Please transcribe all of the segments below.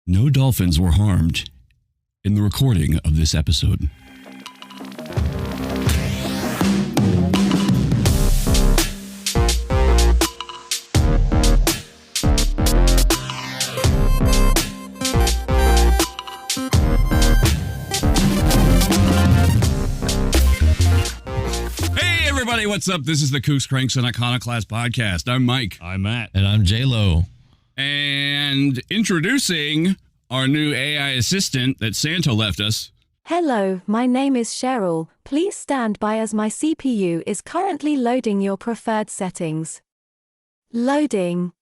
No dolphins were harmed in the recording of this episode. Hey everybody, what's up? This is the Kooks, Cranks, and Iconoclast podcast. I'm Mike. I'm Matt. And I'm J-Lo. And introducing our new AI assistant that Santa left us. Hello, my name is Cheryl. Please stand by as my CPU is currently loading your preferred settings. Loading.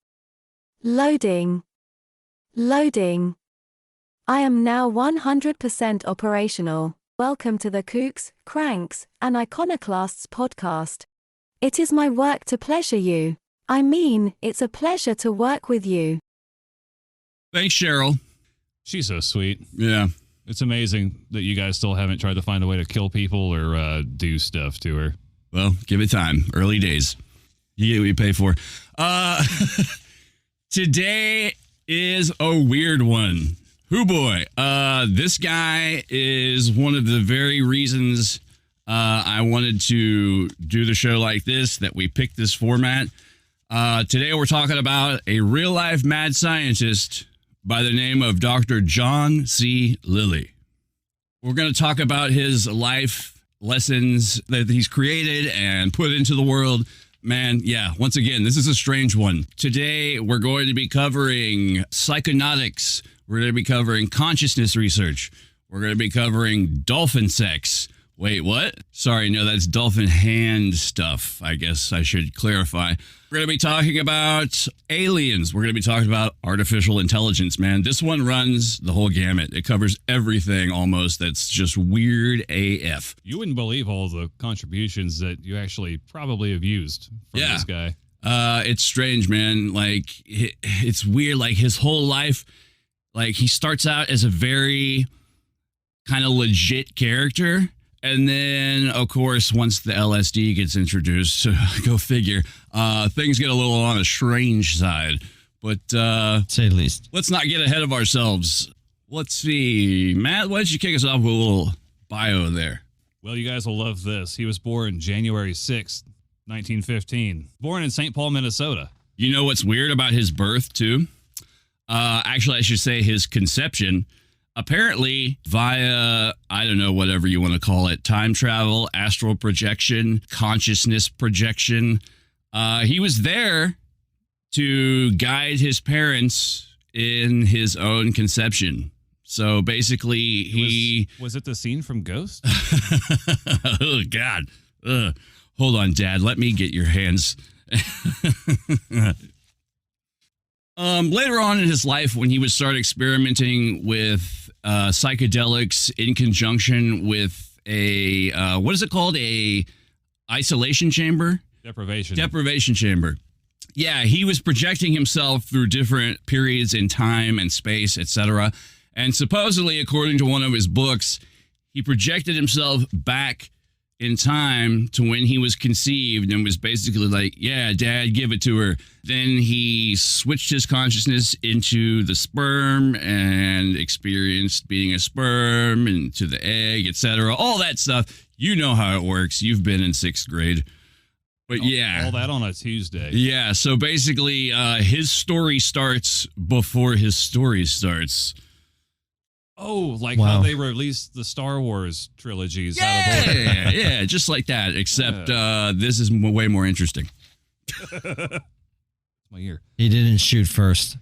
Loading. Loading. I am now 100% operational. Welcome to the Kooks, Cranks, and Iconoclasts podcast. It is my work to pleasure you. I mean, it's a pleasure to work with you. Thanks, Cheryl. She's so sweet. Yeah. It's amazing that you guys still haven't tried to find a way to kill people or do stuff to her. Well, give it time. Early days. You get what you pay for. Today is a weird one. Hoo boy. This guy is one of the very reasons I wanted to do the show like this, that we picked this format. Today we're talking about a real-life mad scientist by the name of Dr. John C. Lilly. We're going to talk about his life lessons that he's created and put into the world. Man, yeah, once again, this is a strange one. Today, we're going to be covering psychonautics. We're going to be covering consciousness research. We're going to be covering dolphin sex. Wait, what? Sorry, no, that's dolphin hand stuff. I guess I should clarify. We're going to be talking about aliens. We're going to be talking about artificial intelligence, man. This one runs the whole gamut. It covers everything almost that's just weird AF. You wouldn't believe all the contributions that you actually probably have used from this guy. It's strange, man. Like, it's weird. Like, his whole life, like, he starts out as a very kind of legit character. And then, of course, once the LSD gets introduced, go figure, things get a little on the strange side. But say the least. Let's not get ahead of ourselves. Let's see. Matt, why don't you kick us off with a little bio there? Well, you guys will love this. He was born January 6th, 1915. Born in St. Paul, Minnesota. You know what's weird about his birth, too? Actually, I should say his conception. Apparently, via, I don't know, whatever you want to call it, time travel, astral projection, consciousness projection, he was there to guide his parents in his own conception. So basically, Was it the scene from Ghost? Oh, God. Hold on, Dad. Let me get your hands. Later on in his life, when he would start experimenting with psychedelics in conjunction with a, what is it called? A isolation chamber? Deprivation chamber. Yeah, he was projecting himself through different periods in time and space, etc. And supposedly, according to one of his books, he projected himself back in time to when he was conceived and was basically like, yeah, Dad, give it to her. Then he switched his consciousness into the sperm and experienced being a sperm and to the egg, etc. All that stuff. You know how it works. You've been in 6th grade. But yeah. All that on a Tuesday. Yeah, so basically his story starts before his story starts. Oh, like how they released the Star Wars trilogies out of order. Yeah, just like that, except this is way more interesting. My ear. He didn't shoot first.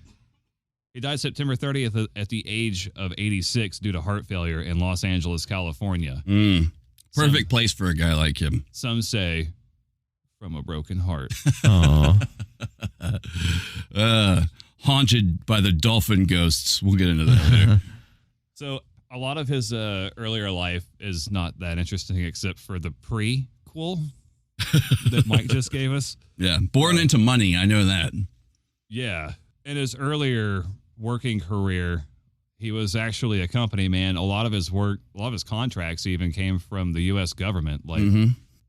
He died September 30th at the age of 86 due to heart failure in Los Angeles, California. Perfect place for a guy like him. Some say from a broken heart. Haunted by the dolphin ghosts. We'll get into that later. So a lot of his earlier life is not that interesting except for the prequel that Mike just gave us. Yeah, born into money. I know that. Yeah. In his earlier working career, he was actually a company man. A lot of his work, a lot of his contracts even came from the U.S. government. Like,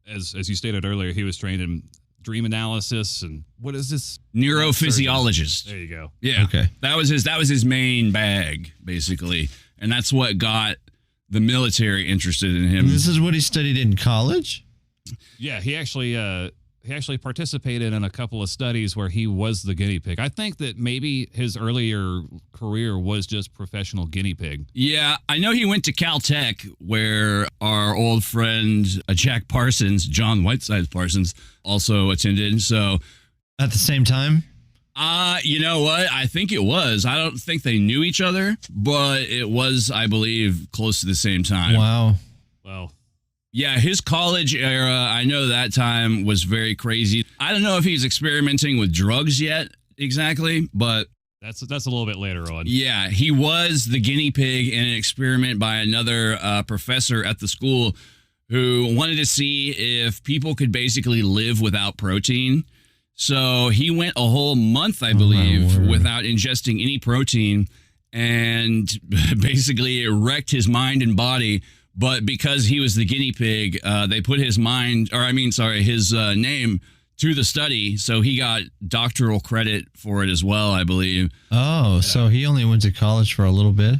as you stated earlier, he was trained in dream analysis, and what is this? Neurophysiologist. There you go. Yeah. Okay. That was his main bag, basically. And that's what got the military interested in him. This is what he studied in college? Yeah, he actually participated in a couple of studies where he was the guinea pig. I think that maybe his earlier career was just professional guinea pig. Yeah, I know he went to Caltech, where our old friend Jack Parsons, John Whiteside Parsons, also attended. So, At the same time? you know what? I think it was. I don't think they knew each other, but it was, I believe, close to the same time. Wow. Well, Yeah, his college era, I know that time was very crazy. I don't know if he's experimenting with drugs yet exactly, but that's a little bit later on. yeah, he was the guinea pig in an experiment by another professor at the school who wanted to see if people could basically live without protein. So he went a whole month, I believe, without ingesting any protein, and basically it wrecked his mind and body. But because he was the guinea pig, they put his name to the study, so he got doctoral credit for it as well, I believe. Oh, so he only went to college for a little bit?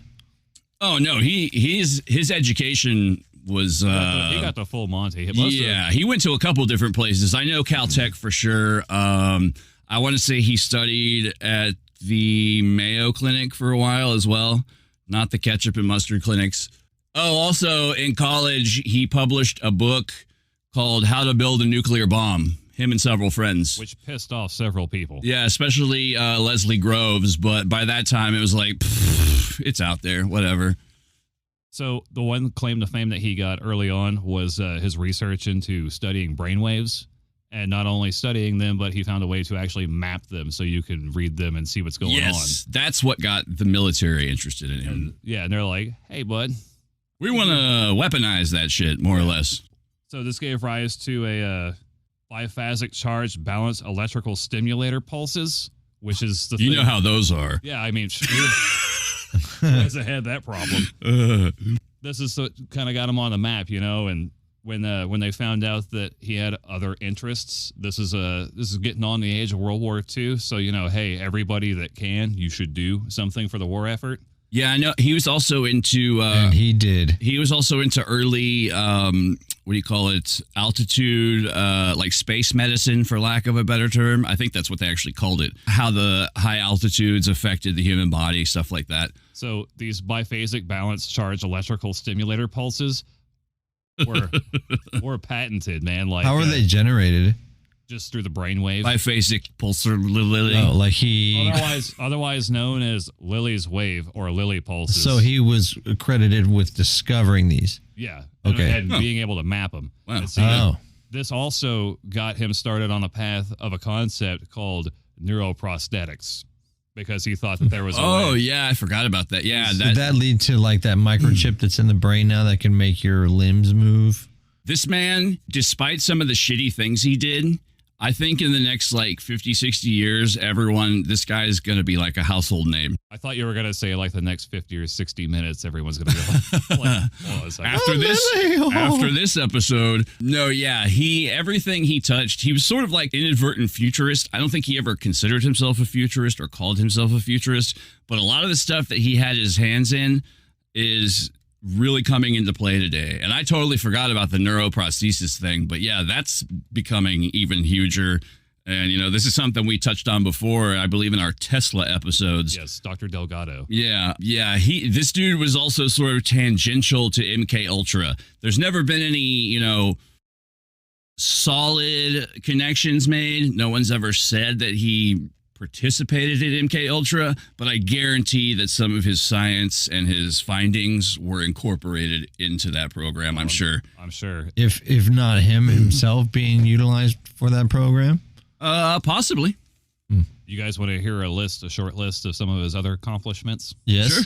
Oh no, his education was He got the full Monty. he went to a couple different places. I know Caltech for sure. I want to say he studied at the Mayo Clinic for a while as well, not the ketchup and mustard clinics. Oh, also in college, he published a book called How to Build a Nuclear Bomb, him and several friends. which pissed off several people. Yeah, especially Leslie Groves. But by that time, it was like, it's out there, whatever. So the one claim to fame that he got early on was his research into studying brainwaves. And not only studying them, but he found a way to actually map them so you can read them and see what's going on. Yes, that's what got the military interested in him. And, yeah, and they're like, hey, bud. We want to weaponize that shit, more or less. So this gave rise to a biphasic charged balanced electrical stimulator pulses, which is the You thing. know how those are. Yeah, I mean, who hasn't had that problem? This is what kind of got him on the map, you know. And when they found out that he had other interests, this is getting on the age of World War II. So hey, everybody that can, you should do something for the war effort. Yeah, I know. He was also into... and he did. He was also into early, altitude, like space medicine, for lack of a better term. I think that's what they actually called it. How the high altitudes affected the human body, stuff like that. So these biphasic balanced charge electrical stimulator pulses were patented, man. Like, How are they generated? just through the brainwave. Biphasic pulsar Lilly. Oh, like he... Otherwise known as Lilly's wave or Lilly pulses. So he was credited with discovering these. Yeah. Okay. And being able to map them. Wow. And see, Oh. this also got him started on a path of a concept called neuroprosthetics, because he thought that there was a Oh, way. yeah, I forgot about that. Yeah, Did that lead to like that microchip that's in the brain now that can make your limbs move? This man, despite some of the shitty things he did, I think in the next like 50, 60 years, this guy is going to be like a household name. I thought you were going to say like the next 50 or 60 minutes, everyone's going to go like, hold on a second. After this episode, no, yeah, everything he touched, he was sort of like inadvertent futurist. I don't think he ever considered himself a futurist or called himself a futurist, but a lot of the stuff that he had his hands in is really coming into play today. And I totally forgot about the neuroprosthesis thing, but yeah, that's becoming even huger. And, this is something we touched on before, I believe, in our Tesla episodes. Yes, Dr. Delgado. Yeah. This dude was also sort of tangential to MK Ultra. There's never been any, solid connections made. No one's ever said that he participated in MK Ultra, but I guarantee that some of his science and his findings were incorporated into that program. I'm sure. I'm sure. If not him himself being utilized for that program? Possibly. You guys want to hear a short list of some of his other accomplishments? Yes. Sure.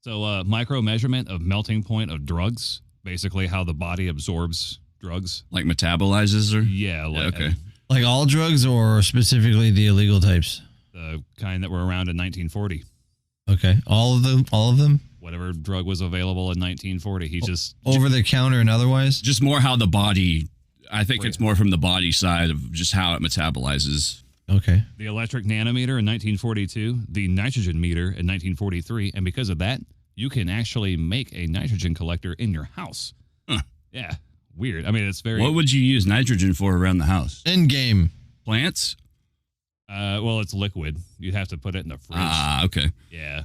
So, micro measurement of melting point of drugs, basically how the body absorbs drugs. Like metabolizes or? Yeah. Okay. Like all drugs or specifically the illegal types? The kind that were around in 1940. Okay. All of them? Whatever drug was available in 1940. He just... Over the counter and otherwise? Just more how the body I think it's more from the body side of just how it metabolizes. Okay. The electric nanometer in 1942, the nitrogen meter in 1943, and because of that, you can actually make a nitrogen collector in your house. Huh. Yeah, weird. I mean, it's very... What would you use nitrogen for around the house? End game. Plants? Well, it's liquid. You'd have to put it in the fridge. Ah, okay. Yeah.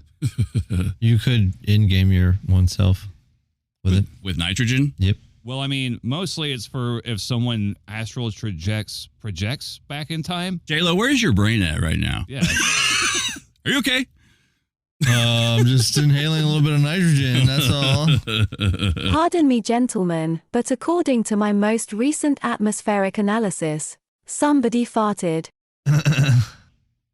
You could end game your oneself with it. With nitrogen? Yep. Well, I mean, mostly it's for if someone astral projects back in time. J-Lo, where's your brain at right now? Yeah. Are you okay? I'm just inhaling a little bit of nitrogen, that's all. Pardon me, gentlemen, but according to my most recent atmospheric analysis, somebody farted.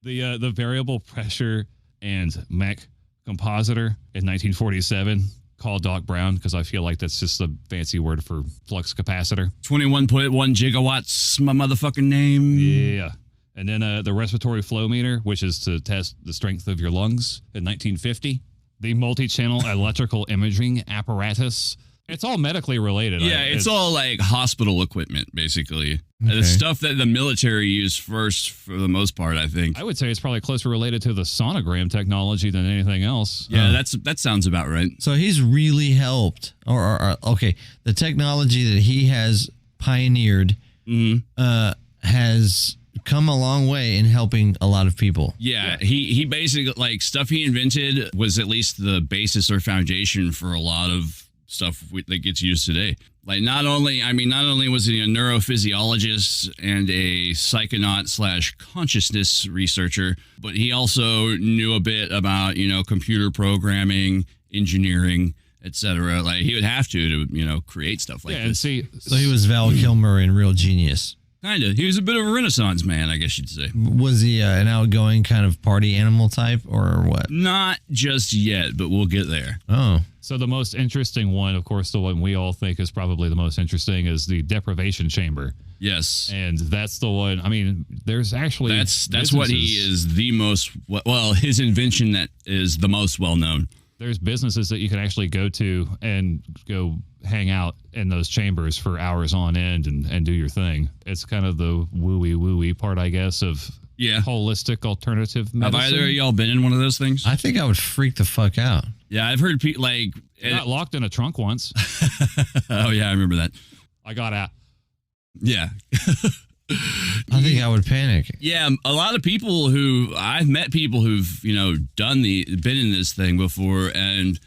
The variable pressure and Mach compositor in 1947, called Doc Brown, because I feel like that's just a fancy word for flux capacitor. 21.1 gigawatts, my motherfucking name. Yeah. And then the respiratory flow meter, which is to test the strength of your lungs in 1950. The multi-channel electrical imaging apparatus. It's all medically related. Yeah, it's all like hospital equipment, basically. Okay. The stuff that the military used first for the most part, I think. I would say it's probably closer related to the sonogram technology than anything else. Yeah, that sounds about right. So he's really helped, okay, the technology that he has pioneered has come a long way in helping a lot of people. Yeah, he basically, like, stuff he invented was at least the basis or foundation for a lot of stuff that gets used today. Like, not only was he a neurophysiologist and a psychonaut / consciousness researcher, but he also knew a bit about, computer programming, engineering, etc. Like, he would have to create stuff like this. And see, So he was Val Kilmer in Real Genius. Kind of. He was a bit of a Renaissance man, I guess you'd say. Was he an outgoing kind of party animal type or what? Not just yet, but we'll get there. Oh. So the most interesting one, of course, the one we all think is probably the most interesting, is the deprivation chamber. Yes. And that's the one. I mean, there's actually that's what he is the most, well, his invention that is the most well known. There's businesses that you can actually go to and go hang out in those chambers for hours on end and do your thing. It's kind of the wooey part, I guess, of holistic alternative medicine. Have either of y'all been in one of those things? I think I would freak the fuck out. Yeah, I've heard people like... I got locked in a trunk once. Oh, yeah, I remember that. I got out. Yeah. I think I would panic. Yeah, a lot of people I've met people who've, been in this thing before, and,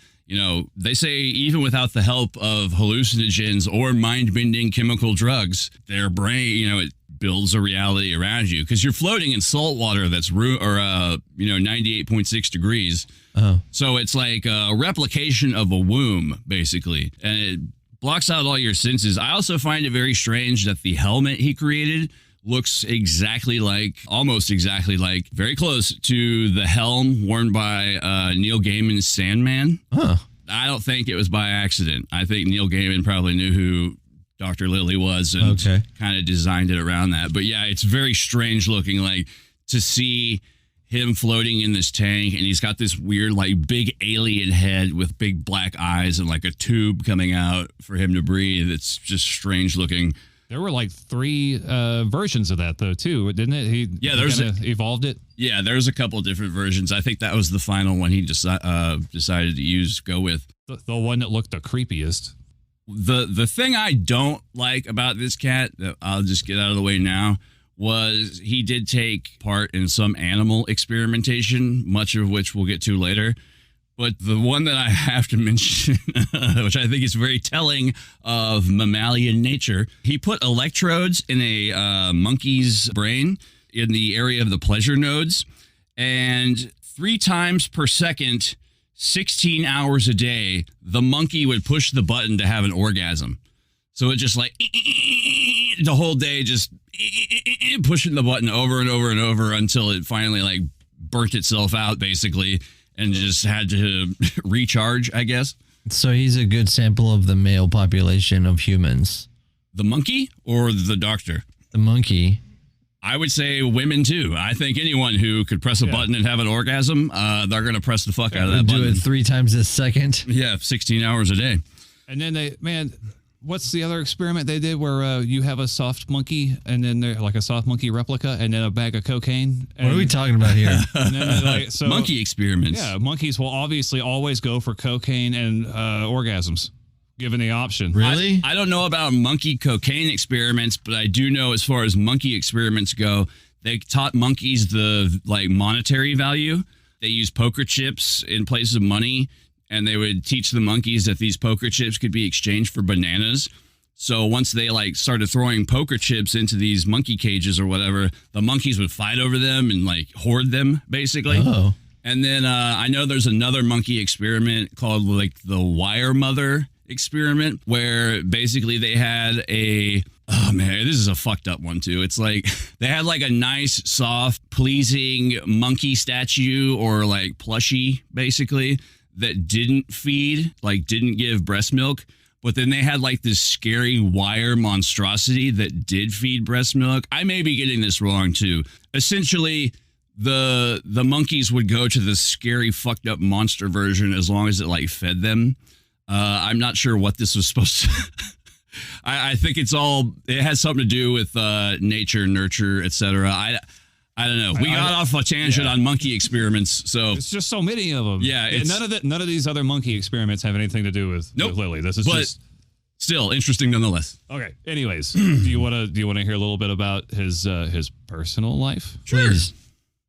they say even without the help of hallucinogens or mind-bending chemical drugs, their brain, it builds a reality around you because you're floating in salt water that's 98.6 degrees. Oh. So it's like a replication of a womb, basically, and it blocks out all your senses. I also find it very strange that the helmet he created looks almost exactly like, very close to the helm worn by Neil Gaiman's Sandman. Huh. I don't think it was by accident. I think Neil Gaiman probably knew who Dr. Lilly was and kind of designed it around that. But yeah, it's very strange looking, like, to see him floating in this tank, and he's got this weird, like, big alien head with big black eyes and like a tube coming out for him to breathe. It's just strange looking. There were like 3 versions of that, though, too, didn't it? He evolved it. Yeah, there's a couple different versions. I think that was the final one he decided to go with. The one that looked the creepiest. The thing I don't like about this cat, that I'll just get out of the way now, was he did take part in some animal experimentation, much of which we'll get to later. But the one that I have to mention, which I think is very telling of mammalian nature, he put electrodes in a monkey's brain in the area of the pleasure nodes, and 3 times per second, 16 hours a day, the monkey would push the button to have an orgasm. So it just like the whole day, just pushing the button over and over and over until it finally like burnt itself out, basically, and just had to recharge, I guess. So he's a good sample of the male population of humans. The monkey or the doctor? The monkey. I would say women too. I think anyone who could press a button and have an orgasm, they're going to press the fuck out of that button. Do it 3 times a second. Yeah, 16 hours a day. And then what's the other experiment they did where you have a soft monkey and then they're like a soft monkey replica and then a bag of cocaine? What are we talking about here? And then, monkey experiments. Yeah, monkeys will obviously always go for cocaine and orgasms, given the option. Really? I don't know about monkey cocaine experiments, but I do know as far as monkey experiments go, they taught monkeys the monetary value. They use poker chips in place of money, and they would teach the monkeys that these poker chips could be exchanged for bananas. So once they started throwing poker chips into these monkey cages or whatever, the monkeys would fight over them and hoard them basically. Oh. And then I know there's another monkey experiment called the wire mother experiment, where basically they had oh man, this is a fucked up one too. It's they had a nice, soft, pleasing monkey statue or plushie basically that didn't feed, didn't give breast milk. But then they had this scary wire monstrosity that did feed breast milk. I may be getting this wrong too. Essentially, the monkeys would go to the scary, fucked up monster version as long as it fed them. I'm not sure what this was supposed to. I think it has something to do with nature, nurture, etc. I don't know. We got off a tangent on monkey experiments, so it's just so many of them. Yeah, none of these other monkey experiments have anything to do with Lilly. This is just still interesting nonetheless. Okay. Anyways, do you want to hear a little bit about his personal life? Please.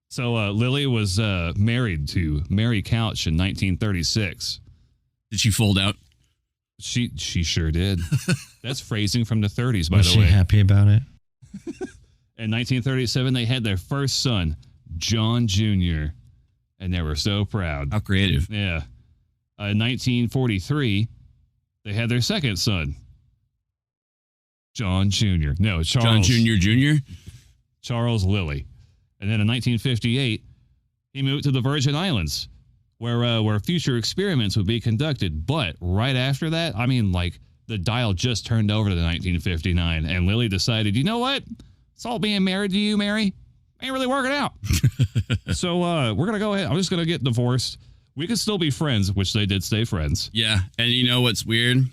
So Lilly was married to Mary Couch in 1936. Did she fold out? She sure did. That's phrasing from the 30s, by Was the she way. happy about it? In 1937, they had their first son, John Jr., and they were so proud. How creative. Yeah. In 1943, they had their second son, John Jr. No, Charles. John Jr. Charles Lilly. And then in 1958, he moved to the Virgin Islands, where future experiments would be conducted. But right after that, the dial just turned over to 1959, and Lilly decided, you know what? It's all being married to you, Mary. Ain't really working out. So we're going to go ahead. I'm just going to get divorced. We could still be friends, which they did stay friends. Yeah. And you know what's weird?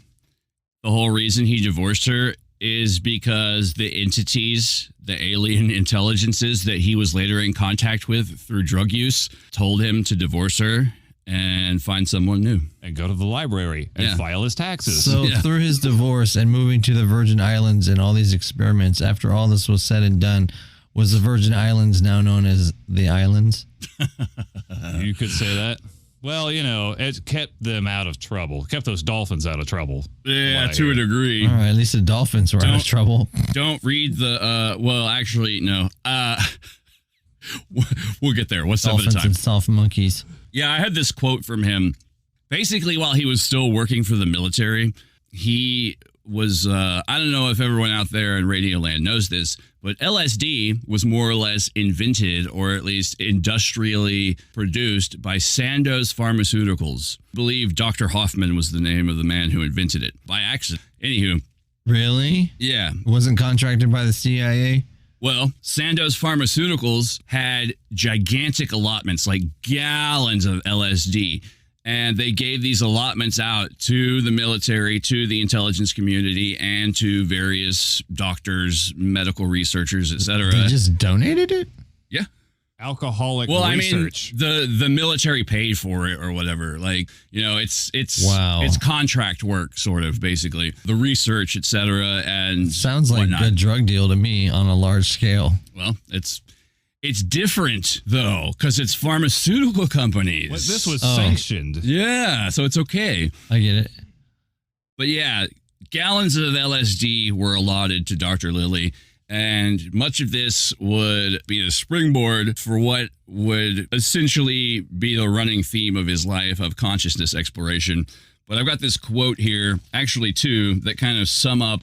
The whole reason he divorced her is because the entities, the alien intelligences that he was later in contact with through drug use, told him to divorce her and find someone new. And go to the library and file his taxes. So through his divorce and moving to the Virgin Islands and all these experiments, after all this was said and done, was the Virgin Islands now known as the Islands? You could say that. Well, it kept them out of trouble. Kept those dolphins out of trouble. Yeah, to a degree. All right, at least the dolphins were out of trouble. Don't read the, well, actually, no. We'll get there. What's up at a Dolphins time? and soft monkeys. Yeah, I had this quote from him. Basically, while he was still working for the military, he was, I don't know if everyone out there in Radioland knows this, but LSD was more or less invented, or at least industrially produced, by Sandoz Pharmaceuticals. I believe Dr. Hoffman was the name of the man who invented it, by accident. Anywho. Really? Yeah. Wasn't contracted by the CIA? Well, Sandoz Pharmaceuticals had gigantic allotments, gallons of LSD. And they gave these allotments out to the military, to the intelligence community, and to various doctors, medical researchers, etc. They just donated it? Yeah. Alcoholic well, research. I mean, the military paid for it or whatever. It's wow. It's contract work, sort of, basically. The research, etc. And sounds like whatnot. a drug deal to me on a large scale. Well, it's different, though, because it's pharmaceutical companies. Well, this was sanctioned. Yeah, so it's okay. I get it. But yeah, gallons of LSD were allotted to Dr. Lilly, and much of this would be a springboard for what would essentially be the running theme of his life of consciousness exploration. But I've got this quote here, actually two, that kind of sum up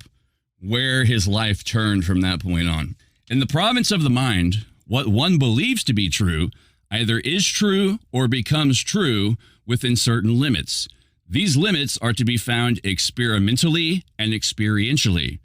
where his life turned from that point on. In the province of the mind, what one believes to be true either is true or becomes true within certain limits. These limits are to be found experimentally and experientially.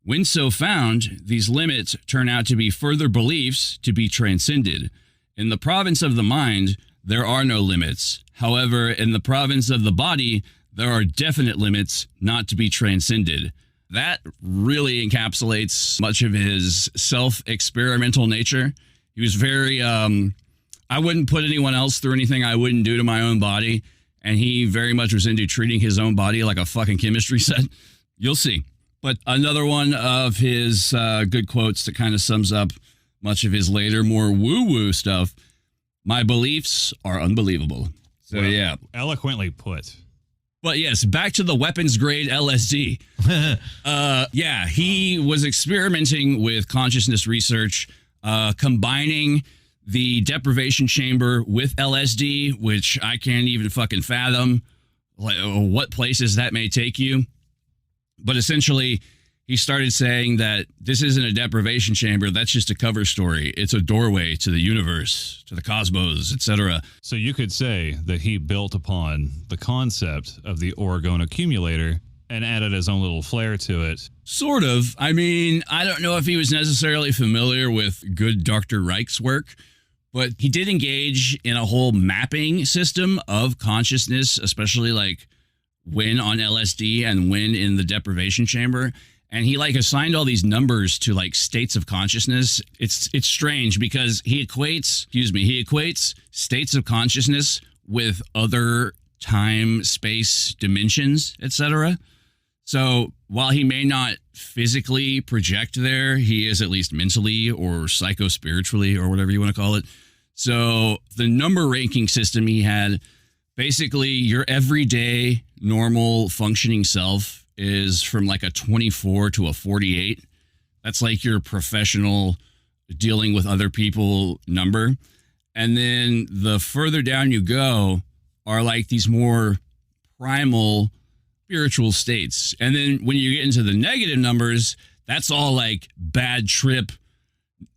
When so found, these limits turn out to be further beliefs to be transcended. In the province of the mind, there are no limits. However, in the province of the body, there are definite limits not to be transcended. That really encapsulates much of his self-experimental nature. He was very, I wouldn't put anyone else through anything I wouldn't do to my own body. And he very much was into treating his own body like a fucking chemistry set. You'll see. But another one of his good quotes that kind of sums up much of his later, more woo-woo stuff. My beliefs are unbelievable. So, yeah. Eloquently put. But yes, back to the weapons grade LSD. Yeah, he was experimenting with consciousness research, combining the deprivation chamber with LSD, which I can't even fucking fathom what places that may take you. But essentially, he started saying that this isn't a deprivation chamber. That's just a cover story. It's a doorway to the universe, to the cosmos, etc. So you could say that he built upon the concept of the orgone accumulator and added his own little flair to it. Sort of. I mean, I don't know if he was necessarily familiar with good Dr. Reich's work, but he did engage in a whole mapping system of consciousness, especially like when on LSD and when in the deprivation chamber. And he like assigned all these numbers to like states of consciousness. It's strange because he equates states of consciousness with other time, space, dimensions, etc. So while he may not physically project there, he is at least mentally or psycho-spiritually or whatever you want to call it. So the number ranking system he had, basically your everyday normal functioning self is from like a 24 to a 48. That's like your professional dealing with other people number. And then the further down you go are like these more primal spiritual states. And then when you get into the negative numbers, that's all like bad trip,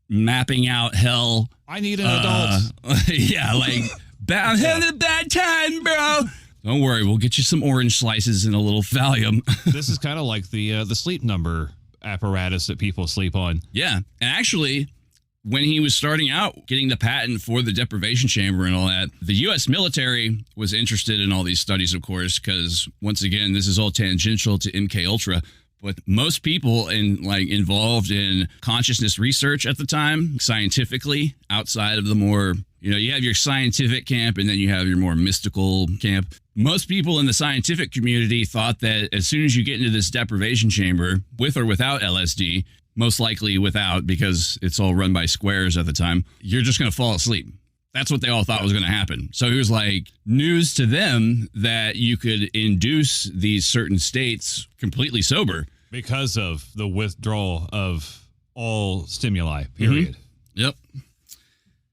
mapping out hell. I need an adult. Yeah, like I'm having a bad time, bro. Don't worry, we'll get you some orange slices and a little Valium. This is kind of like the sleep number apparatus that people sleep on. Yeah, and actually, when he was starting out getting the patent for the deprivation chamber and all that, the U.S. military was interested in all these studies, of course, because once again, this is all tangential to MK Ultra. But most people involved in consciousness research at the time, scientifically, outside of the more, you have your scientific camp and then you have your more mystical camp. Most people in the scientific community thought that as soon as you get into this deprivation chamber, with or without LSD, most likely without because it's all run by squares at the time, you're just going to fall asleep. That's what they all thought was going to happen. So it was like news to them that you could induce these certain states completely sober. Because of the withdrawal of all stimuli, period. Mm-hmm. Yep.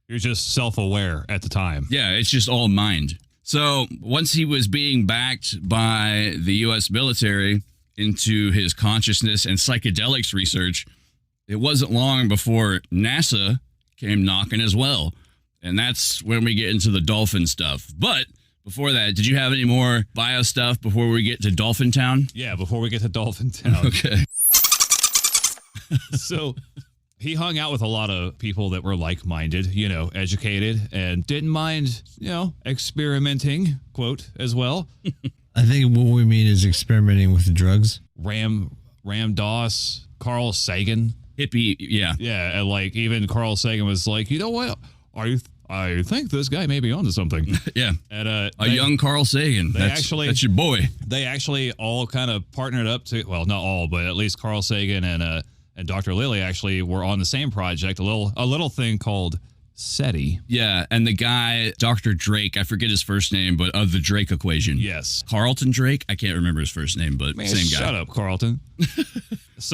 You're just self-aware at the time. Yeah, it's just all mind. So once he was being backed by the U.S. military into his consciousness and psychedelics research, it wasn't long before NASA came knocking as well. And that's when we get into the dolphin stuff. But before that, did you have any more bio stuff before we get to Dolphin Town? Yeah, before we get to Dolphin Town. Okay. So he hung out with a lot of people that were like-minded, educated, and didn't mind, experimenting, quote, as well. I think what we mean is experimenting with drugs. Ram Dass, Carl Sagan. Hippie, yeah. Yeah, and like even Carl Sagan was like, you know what? I think this guy may be onto something. Yeah. And young Carl Sagan. That's your boy. They actually all kind of partnered up to, well, not all, but at least Carl Sagan and Dr. Lilly actually were on the same project, a little thing called SETI. Yeah, and the guy, Dr. Drake, I forget his first name, but of the Drake equation. Yes. Carlton Drake? I can't remember his first name, but same guy. Shut up, Carlton. It's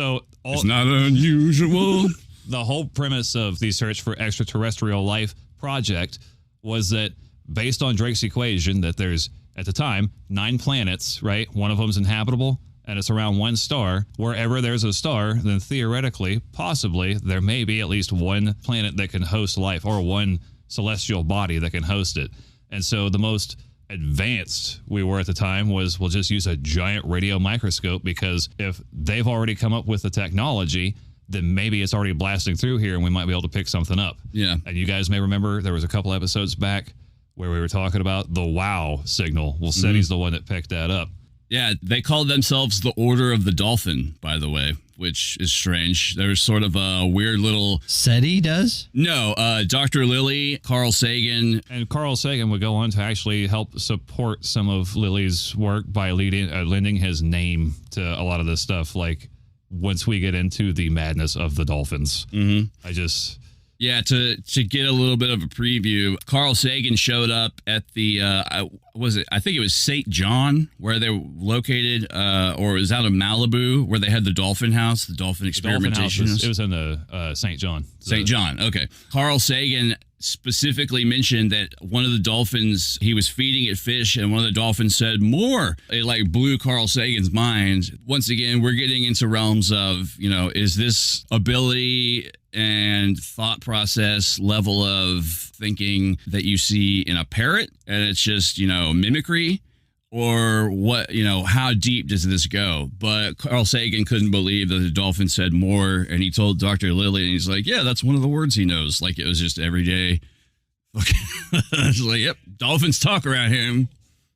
not unusual. The whole premise of the Search for Extraterrestrial Life project was that based on Drake's equation that there's, at the time, 9 planets, right? One of them's inhabitable, and it's around one star. Wherever there's a star, then theoretically, possibly, there may be at least one planet that can host life or one celestial body that can host it. And so the most advanced we were at the time was we'll just use a giant radio microscope, because if they've already come up with the technology, then maybe it's already blasting through here and we might be able to pick something up. Yeah. And you guys may remember there was a couple episodes back where we were talking about the wow signal. Well, SETI's the one that picked that up. Yeah, they called themselves the Order of the Dolphin, by the way, which is strange. There's sort of a weird little... SETI does? No, Dr. Lilly, Carl Sagan. And Carl Sagan would go on to actually help support some of Lilly's work by lending his name to a lot of this stuff. Like, once we get into the madness of the dolphins, Yeah, to get a little bit of a preview, Carl Sagan showed up at the, I think it was St. John, where they were located, or it was out of Malibu, where they had the dolphin house, the dolphin experimentation. It was in the St. John. St. John, okay. Carl Sagan specifically mentioned that one of the dolphins, he was feeding it fish, and one of the dolphins said, more. It like blew Carl Sagan's mind. Once again, we're getting into realms of, is this ability and thought process level of thinking that you see in a parrot, and it's just, mimicry, or what, how deep does this go? But Carl Sagan couldn't believe that the dolphin said more, and he told Dr. Lilly, and he's like, yeah, that's one of the words he knows. Like, it was just everyday. It's like, yep, dolphins talk around him.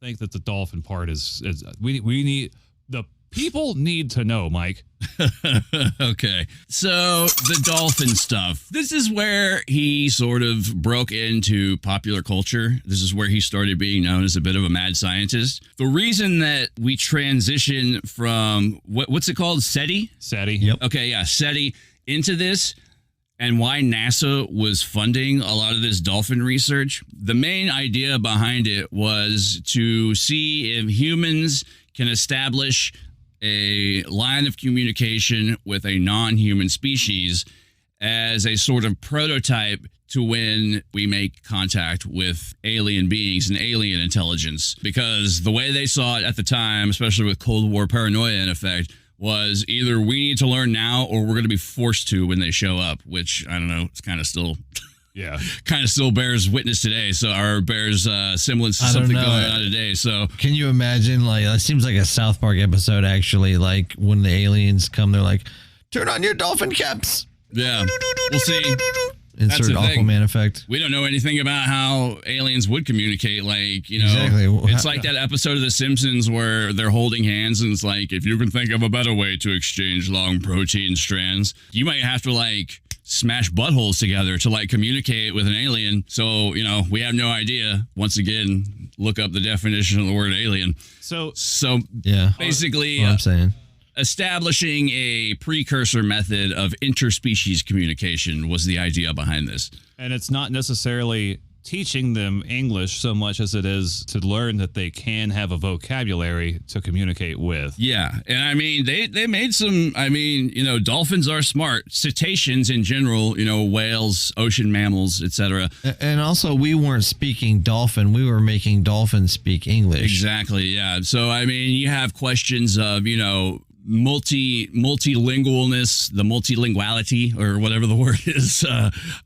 I think that the dolphin part is we need, the people need to know, Mike. Okay. So the dolphin stuff. This is where he sort of broke into popular culture. This is where he started being known as a bit of a mad scientist. The reason that we transition from what's it called? SETI? SETI. Yep. Okay, yeah, SETI into this, and why NASA was funding a lot of this dolphin research. The main idea behind it was to see if humans can establish a line of communication with a non-human species as a sort of prototype to when we make contact with alien beings and alien intelligence. Because the way they saw it at the time, especially with Cold War paranoia in effect, was either we need to learn now or we're going to be forced to when they show up, which, I don't know, it's kind of still... Yeah, kind of still bears witness today. So, or bears semblance to something going on today. So, can you imagine? Like, it seems like a South Park episode. Actually, like when the aliens come, they're like, "Turn on your dolphin caps." Yeah, we'll see. Insert Aquaman effect. We don't know anything about how aliens would communicate. Like, exactly. It's like that episode of The Simpsons where they're holding hands, and it's like, if you can think of a better way to exchange long protein strands, you might have to like smash buttholes together to like communicate with an alien. So, we have no idea. Once again, look up the definition of the word alien. So yeah, basically, what I'm saying, establishing a precursor method of interspecies communication was the idea behind this. And it's not necessarily teaching them English so much as it is to learn that they can have a vocabulary to communicate with. Yeah. And I mean, they made some, dolphins are smart. Cetaceans in general, whales, ocean mammals, etc. And also, we weren't speaking dolphin. We were making dolphins speak English. Exactly. Yeah. So, I mean, you have questions of, multilingualness, the multilinguality, or whatever the word is,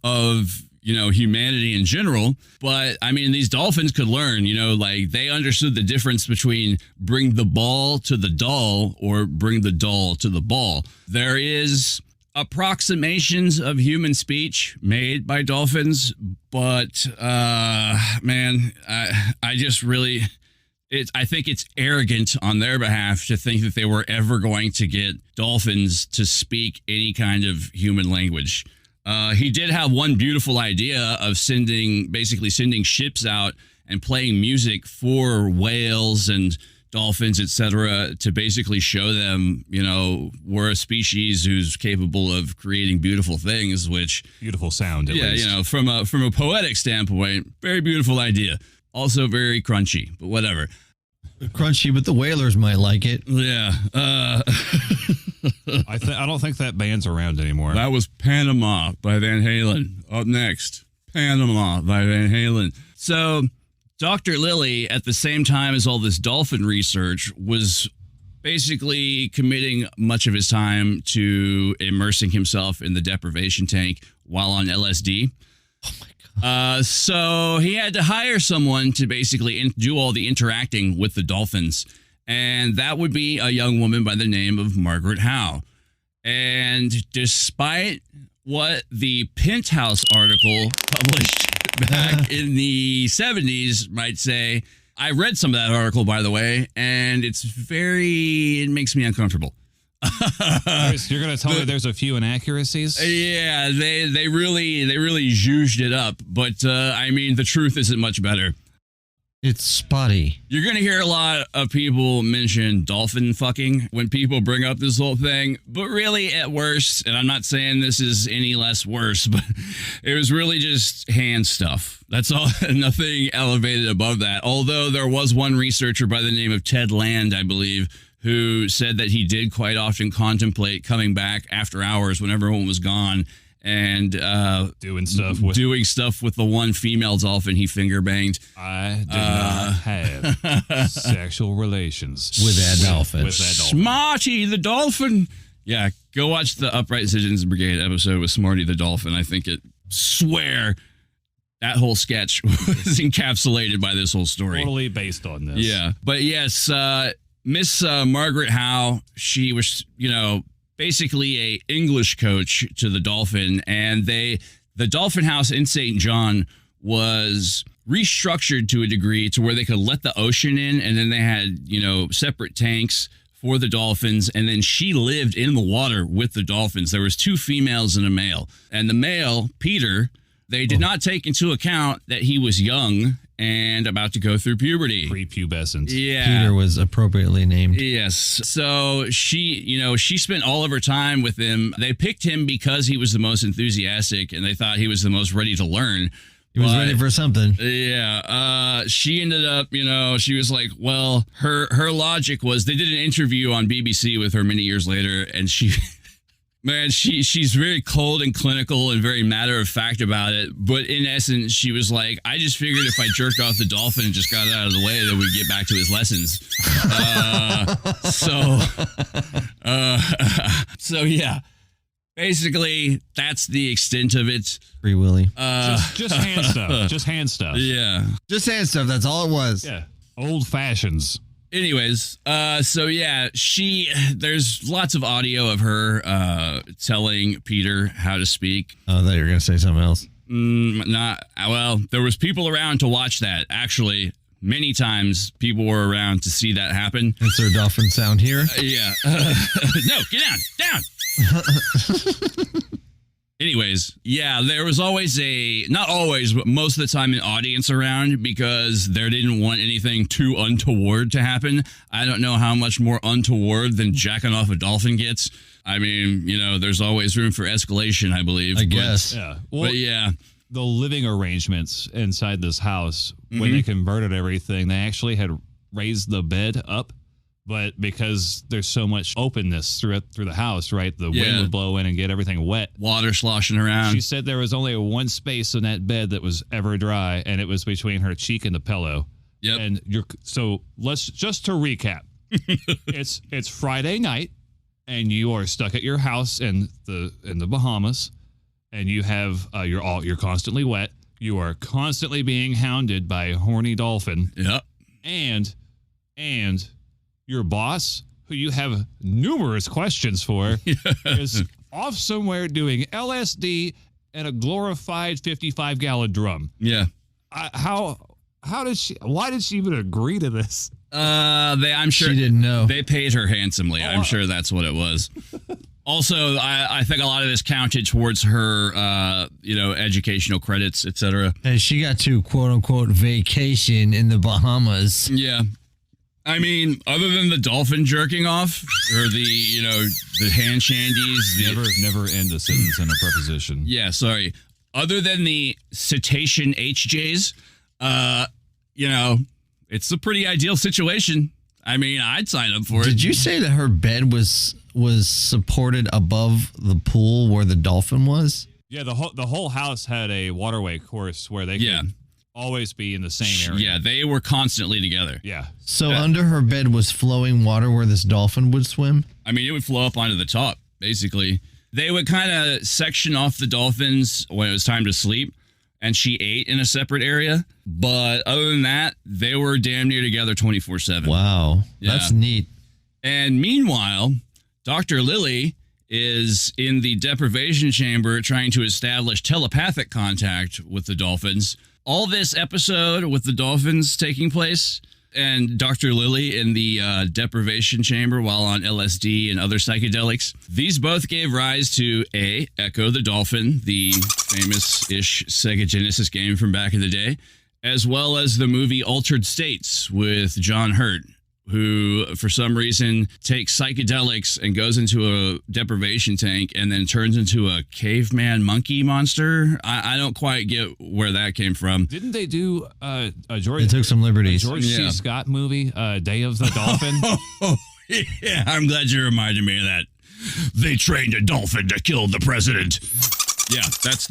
of humanity in general. But I mean, these dolphins could learn, like they understood the difference between bring the ball to the doll or bring the doll to the ball. There is approximations of human speech made by dolphins, but man, I just really... I think it's arrogant on their behalf to think that they were ever going to get dolphins to speak any kind of human language. He did have one beautiful idea of sending ships out and playing music for whales and dolphins, etc., to basically show them, we're a species who's capable of creating beautiful things, which... Beautiful sound, at least. From a poetic standpoint, very beautiful idea. Also very crunchy, but whatever. Crunchy, but the whalers might like it. Yeah. I don't think that band's around anymore. That was Panama by Van Halen. Up next, Panama by Van Halen. So Dr. Lilly, at the same time as all this dolphin research, was basically committing much of his time to immersing himself in the deprivation tank while on LSD. Oh my God. So he had to hire someone to basically do all the interacting with the dolphins. And that would be a young woman by the name of Margaret Howe. And despite what the Penthouse article published back in the 70s might say, I read some of that article, by the way, and it makes me uncomfortable. You're going to tell me there's a few inaccuracies? Yeah, they really zhuzhed it up, but I mean, the truth isn't much better. It's spotty. You're going to hear a lot of people mention dolphin fucking when people bring up this whole thing, but really at worst, and I'm not saying this is any less worse, but it was really just hand stuff. That's all, nothing elevated above that. Although there was one researcher by the name of Ted Land, I believe, who said that he did quite often contemplate coming back after hours when everyone was gone and doing stuff with the one female dolphin he finger banged. I did not have sexual relations with that dolphin. Smarty the dolphin. Yeah, go watch the Upright Citizens Brigade episode with Smarty the dolphin. I think swear that whole sketch was encapsulated by this whole story. Totally based on this. Yeah, but yes, Miss Margaret Howe, she was, basically a English coach to the Dolphin, and the Dolphin House in St. John was restructured to a degree to where they could let the ocean in, and then they had, separate tanks for the dolphins, and then she lived in the water with the dolphins. There was 2 females and a male, and the male, Peter, they did not take into account that he was young and about to go through puberty. Prepubescent. Yeah. Peter was appropriately named. Yes. So she spent all of her time with him. They picked him because he was the most enthusiastic and they thought he was the most ready to learn. He was ready for something. Yeah. She ended up, she was like, well, her logic was they did an interview on BBC with her many years later, and she's very cold and clinical and very matter of fact about it. But in essence, she was like, I just figured if I jerked off the dolphin and just got it out of the way, then we'd get back to his lessons. So yeah, basically that's the extent of it. Free Willy. Just hand stuff. Just hand stuff. Yeah. Just hand stuff. That's all it was. Yeah. Old fashions. Anyways, so yeah, there's lots of audio of her telling Peter how to speak. Oh, I thought you were going to say something else. There was people around to watch that. Actually, many times people were around to see that happen. Is there a dolphin sound here? Yeah. No, get down. Anyways, yeah, there was always not always, but most of the time an audience around because they didn't want anything too untoward to happen. I don't know how much more untoward than jacking off a dolphin gets. I mean, there's always room for escalation, I believe. I guess. Yeah. Well, but yeah. The living arrangements inside this house, when they converted everything, they actually had raised the bed up. But because there's so much openness through the house, right? The wind would blow in and get everything wet. Water sloshing around. She said there was only one space in that bed that was ever dry, and it was between her cheek and the pillow. Yep. And let's just to recap. It's Friday night, and you are stuck at your house in the Bahamas, and you have you're constantly wet. You are constantly being hounded by a horny dolphin. Yep. And your boss, who you have numerous questions for, is off somewhere doing LSD and a glorified 55-gallon drum. Yeah. Why did she even agree to this? I'm sure she didn't know. They paid her handsomely. I'm sure that's what it was. Also, I think a lot of this counted towards her, educational credits, etc. And she got to quote unquote vacation in the Bahamas. Yeah. I mean, other than the dolphin jerking off or the hand shandies. Never end a sentence in a preposition. Yeah, sorry. Other than the cetacean HJs, it's a pretty ideal situation. I mean, I'd sign up for it. Did you say that her bed was supported above the pool where the dolphin was? Yeah, the whole house had a waterway course where they could always be in the same area. Yeah, they were constantly together. Yeah. So under her bed was flowing water where this dolphin would swim? I mean, it would flow up onto the top, basically. They would kind of section off the dolphins when it was time to sleep, and she ate in a separate area. But other than that, they were damn near together 24/7. Wow. Yeah. That's neat. And meanwhile, Dr. Lilly is in the deprivation chamber trying to establish telepathic contact with the dolphins. all this episode with the dolphins taking place and Dr. Lilly in the deprivation chamber while on LSD and other psychedelics, these both gave rise to A, Echo the Dolphin, the famous-ish Sega Genesis game from back in the day, as well as the movie Altered States with John Hurt, who, for some reason, takes psychedelics and goes into a deprivation tank and then turns into a caveman monkey monster. I don't quite get where that came from. Didn't they do a George? They took some liberties. George C. Scott movie, Day of the Dolphin? Yeah, I'm glad you reminded me of that. They trained a dolphin to kill the president. Yeah, that's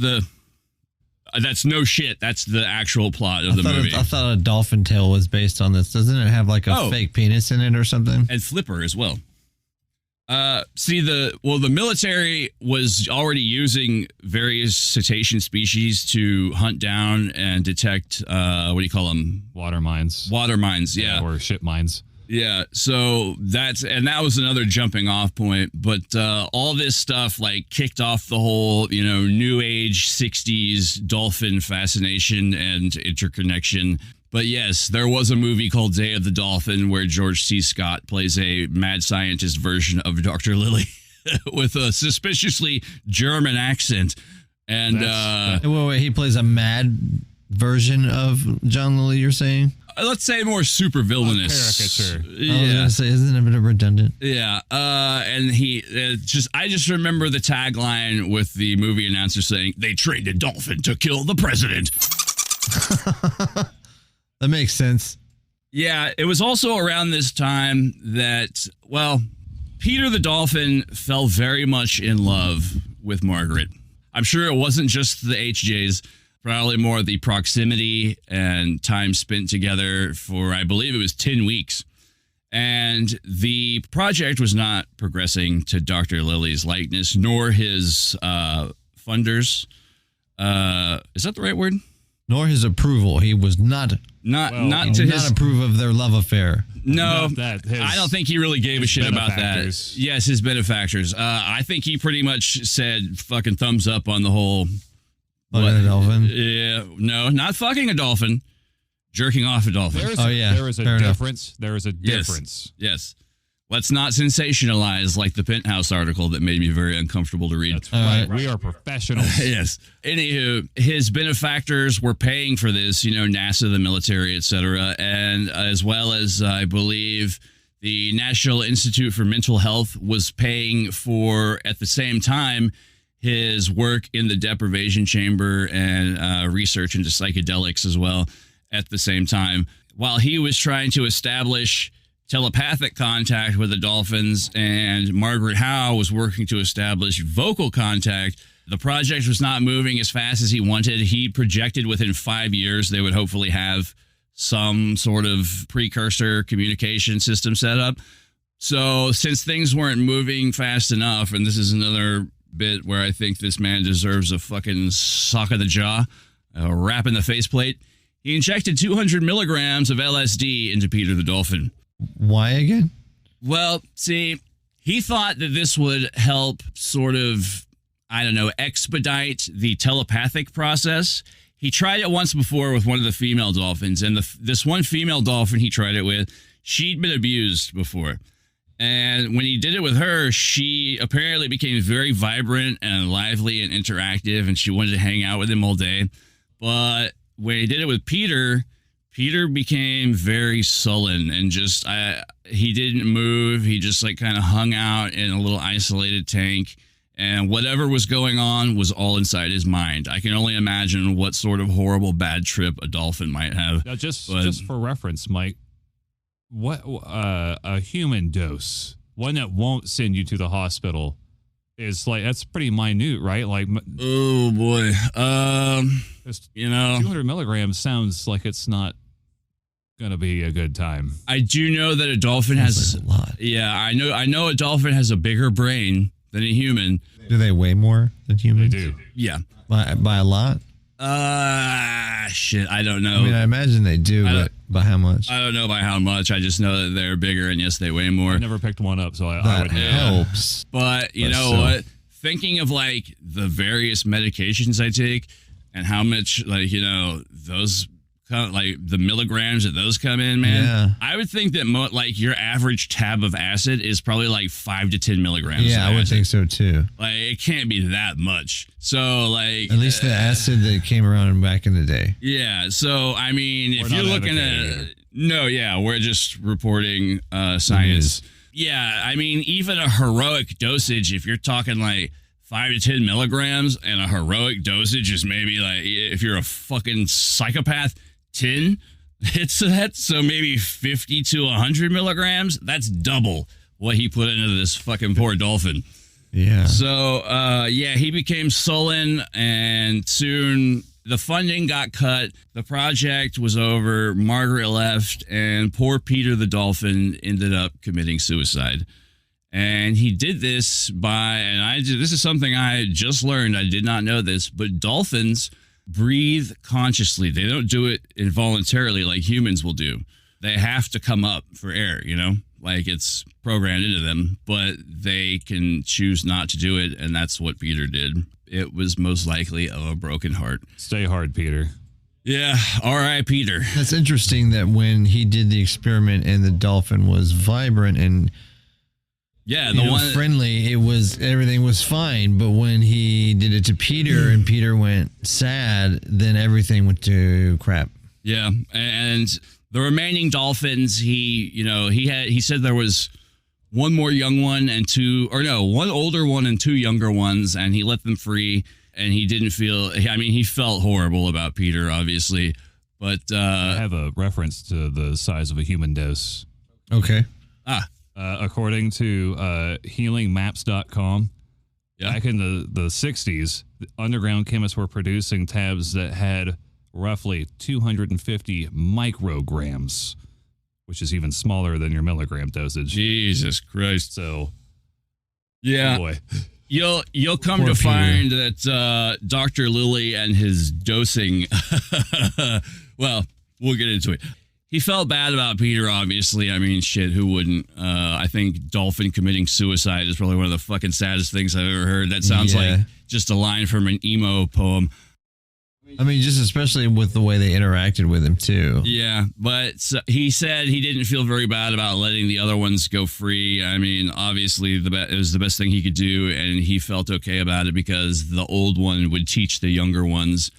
no shit. That's the actual plot of the movie. I thought a dolphin tail was based on this. Doesn't it have like a fake penis in it or something? And Flipper as well. The military was already using various cetacean species to hunt down and detect, what do you call them? Water mines. Water mines, yeah. Or ship mines. Yeah, so that was another jumping off point, but all this stuff like kicked off the whole, new age 60s dolphin fascination and interconnection. But yes, there was a movie called Day of the Dolphin where George C. Scott plays a mad scientist version of Dr. Lilly with a suspiciously German accent. And wait, he plays a mad version of John Lilly, you're saying? Let's say more super villainous. Caricature. Yeah. I was gonna say, isn't it a bit redundant? Yeah. And he I just remember the tagline with the movie announcer saying, "They trained a dolphin to kill the president." That makes sense. Yeah. It was also around this time that, Peter the Dolphin fell very much in love with Margaret. I'm sure it wasn't just the HJs. Probably more the proximity and time spent together for, I believe it was 10 weeks. And the project was not progressing to Dr. Lilly's likeness, nor his funders. Is that the right word? Nor his approval. He was not approve of their love affair. No, I don't think he really gave a shit about that. Yes, his benefactors. I think he pretty much said fucking thumbs up on the whole... Fucking a dolphin? Yeah, no, not fucking a dolphin. Jerking off a dolphin. There is a difference. There is a difference. Yes. Let's not sensationalize like the Penthouse article that made me very uncomfortable to read. That's right. We are professionals. Yes. Anywho, his benefactors were paying for this, NASA, the military, etc., and as well as, I believe, the National Institute for Mental Health was paying for, at the same time, his work in the deprivation chamber and research into psychedelics as well at the same time. While he was trying to establish telepathic contact with the dolphins and Margaret Howe was working to establish vocal contact, the project was not moving as fast as he wanted. He projected within 5 years they would hopefully have some sort of precursor communication system set up. So since things weren't moving fast enough, and this is another bit where I think this man deserves a fucking sock of the jaw, a rap in the faceplate, he injected 200 milligrams of LSD into Peter the Dolphin. Why again? Well, see, he thought that this would help sort of, expedite the telepathic process. He tried it once before with one of the female dolphins, and this one female dolphin he tried it with, she'd been abused before. And when he did it with her, she apparently became very vibrant and lively and interactive, and she wanted to hang out with him all day. But when he did it with Peter became very sullen and just, he didn't move. He just kind of hung out in a little isolated tank, and whatever was going on was all inside his mind. I can only imagine what sort of horrible bad trip a dolphin might have. Now, just for reference, Mike, what a human dose, one that won't send you to the hospital, is that's pretty minute, right? Oh boy, 200 milligrams sounds like it's not gonna be a good time. I do know that a dolphin has a lot. Yeah, I know a dolphin has a bigger brain than a human. Do they weigh more than humans? They do. Yeah, by a lot. Shit, I don't know. I mean, I imagine they do, but by how much? I don't know by how much. I just know that they're bigger, and yes, they weigh more. I never picked one up, so I that wouldn't know. helps. But you know what? Thinking of the various medications I take, and how much, like, those like the milligrams that those come in, man. Yeah. I would think that like your average tab of acid is probably like 5 to 10 milligrams. Yeah, I would think so too. Like, it can't be that much. So, like, at least the acid that came around back in the day. Yeah. So, I mean, We're if you're not looking advocating at, no, yeah, we're just reporting science. Yeah. I mean, even a heroic dosage, if you're talking like 5 to 10 milligrams, and a heroic dosage is maybe like, if you're a fucking psychopath, 10 hits that. So maybe 50 to 100 milligrams. That's double what he put into this fucking poor dolphin. Yeah. So, he became sullen, and soon the funding got cut. The project was over. Margaret left, and poor Peter the dolphin ended up committing suicide. And he did this this is something I just learned. I did not know this, but dolphins breathe consciously. They don't do it involuntarily like humans will do. They have to come up for air, like it's programmed into them, but they can choose not to do it. And that's what Peter did. It was most likely of a broken heart. Stay hard, Peter. Yeah. All right, Peter. That's interesting that when he did the experiment and the dolphin was vibrant and friendly, everything was fine. But when he did it to Peter and Peter went sad, then everything went to crap. Yeah. And the remaining dolphins, he said there was one more young one one older one and 2 younger ones, and he let them free. And he didn't he felt horrible about Peter, obviously. But I have a reference to the size of a human dose. Okay. According to healingmaps.com, back in the 60s, the underground chemists were producing tabs that had roughly 250 micrograms, which is even smaller than your milligram dosage. Jesus Christ. So, yeah. Oh boy. You'll come to find that Dr. Lilly and his dosing, well, we'll get into it. He felt bad about Peter, obviously. I mean, shit, who wouldn't? I think dolphin committing suicide is probably one of the fucking saddest things I've ever heard. That sounds like just a line from an emo poem. I mean, just especially with the way they interacted with him, too. Yeah, but he said he didn't feel very bad about letting the other ones go free. I mean, obviously, it was the best thing he could do, and he felt okay about it because the old one would teach the younger ones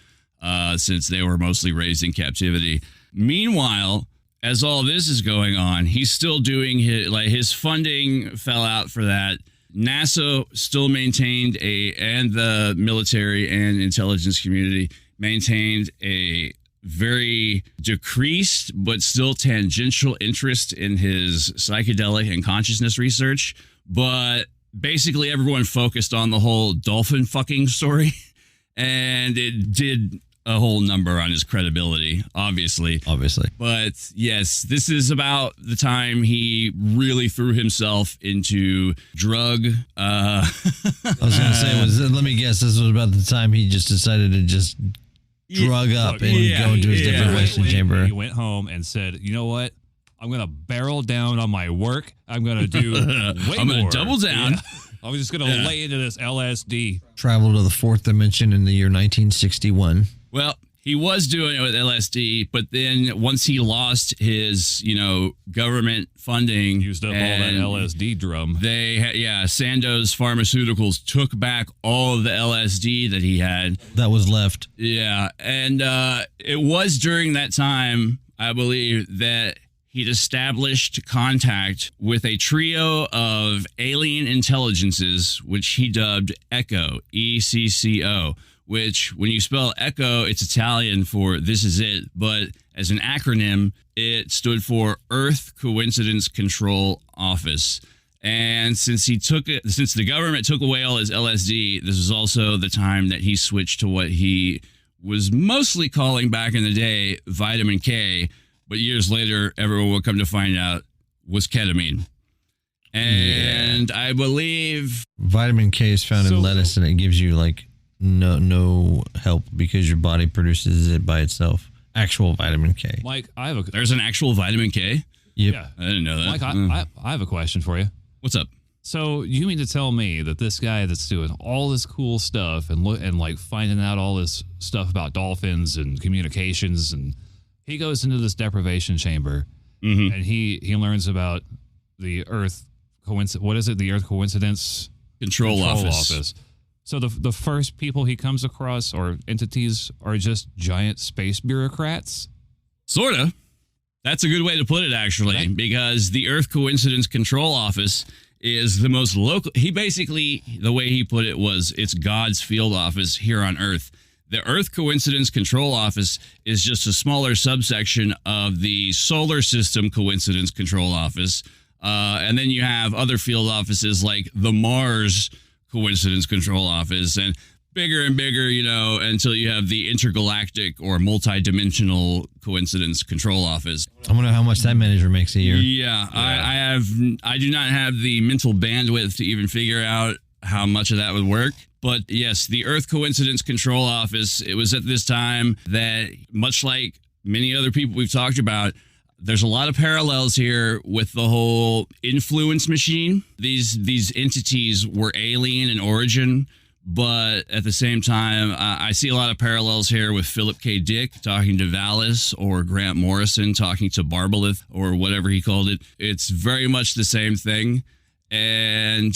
since they were mostly raised in captivity. Meanwhile, as all this is going on, he's still doing his funding fell out for that. NASA still maintained and the military and intelligence community maintained a very decreased but still tangential interest in his psychedelic and consciousness research. But basically everyone focused on the whole dolphin fucking story, and it did a whole number on his credibility, obviously. But yes, this is about the time he really threw himself into drug. I was going to say, let me guess, this was about the time he just decided to just drug up and go into his deprivation chamber. He went home and said, you know what? I'm going to barrel down on my work. I'm going to do way I'm going more. to double down. Yeah. I'm just going to lay into this LSD. Travel to the 4th dimension in the year 1961. Well, he was doing it with LSD, but then once he lost his, government funding, used up all that LSD drum. Sandoz Pharmaceuticals took back all of the LSD that he had. That was left. Yeah, and it was during that time, I believe, that he'd established contact with a trio of alien intelligences, which he dubbed ECCO, ECCO. Which, when you spell ECCO, it's Italian for this is it. But as an acronym, it stood for Earth Coincidence Control Office. And since the government took away all his LSD, this was also the time that he switched to what he was mostly calling back in the day vitamin K. But years later, everyone will come to find out was ketamine. And I believe vitamin K is found in lettuce, and it gives you no help because your body produces it by itself. Actual vitamin K. Mike, there's an actual vitamin K? Yep. Yeah. I didn't know that. Mike, I have a question for you. What's up? So you mean to tell me that this guy that's doing all this cool stuff and like finding out all this stuff about dolphins and communications, and he goes into this deprivation chamber and he learns about the Earth what is it? The Earth Coincidence Control Office. So the first people he comes across or entities are just giant space bureaucrats? Sorta. That's a good way to put it, actually, because the Earth Coincidence Control Office is the most local. He basically, the way he put it was, it's God's field office here on Earth. The Earth Coincidence Control Office is just a smaller subsection of the Solar System Coincidence Control Office. And then you have other field offices like the Mars Coincidence Control Office, and bigger, until you have the Intergalactic or Multidimensional Coincidence Control Office. I wonder how much that manager makes a year. Yeah. I do not have the mental bandwidth to even figure out how much of that would work. But yes, the Earth Coincidence Control Office, it was at this time that, much like many other people we've talked about, there's a lot of parallels here with the whole influence machine. These entities were alien in origin, but at the same time, I see a lot of parallels here with Philip K. Dick talking to Valis, or Grant Morrison talking to Barbalith, or whatever he called it. It's very much the same thing. And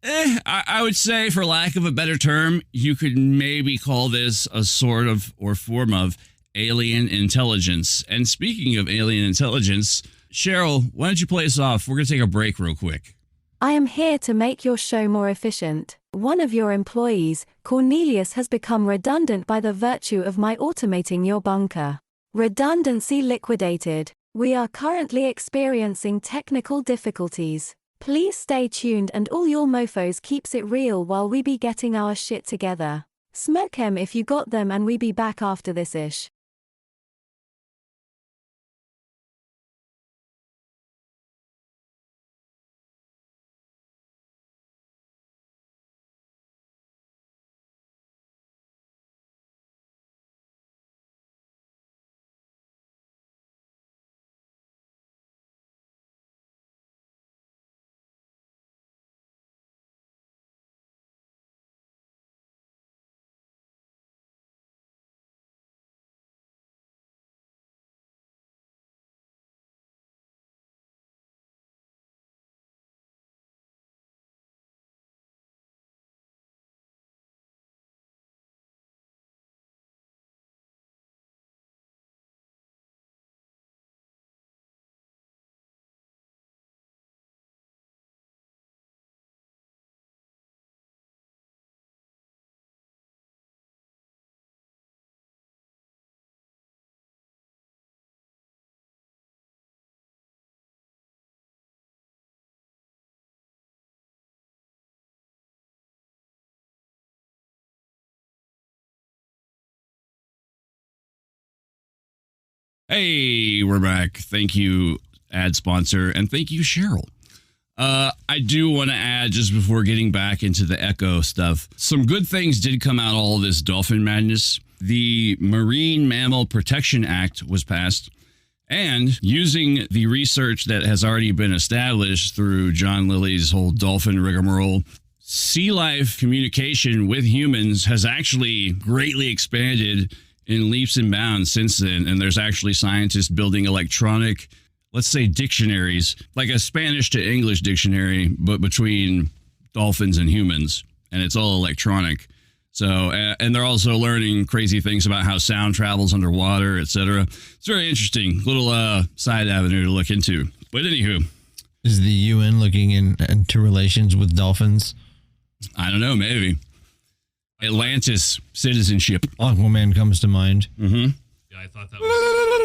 I would say, for lack of a better term, you could maybe call this a sort of or form of alien intelligence. And speaking of alien intelligence, Cheryl, why don't you play us off? We're going to take a break real quick. I am here to make your show more efficient. One of your employees, Cornelius, has become redundant by the virtue of my automating your bunker. Redundancy liquidated. We are currently experiencing technical difficulties. Please stay tuned and all your mofos keeps it real while we be getting our shit together. Smoke 'em if you got them, and we be back after this ish. Hey, we're back. Thank you, ad sponsor, and thank you, Cheryl. I do want to add, just before getting back into the Echo stuff, some good things did come out of all this dolphin madness. The Marine Mammal Protection Act was passed, and using the research that has already been established through John Lilly's whole dolphin rigmarole, sea life communication with humans has actually greatly expanded in leaps and bounds since then. And there's actually scientists building electronic, let's say, dictionaries, like a Spanish to English dictionary, but between dolphins and humans. And it's all electronic. So, and they're also learning crazy things about how sound travels underwater, etc. It's very interesting. Little side avenue to look into. But anywho. Is the UN looking into relations with dolphins? I don't know, maybe. Atlantis citizenship. Aquaman comes to mind. Mm-hmm. Yeah, I thought that was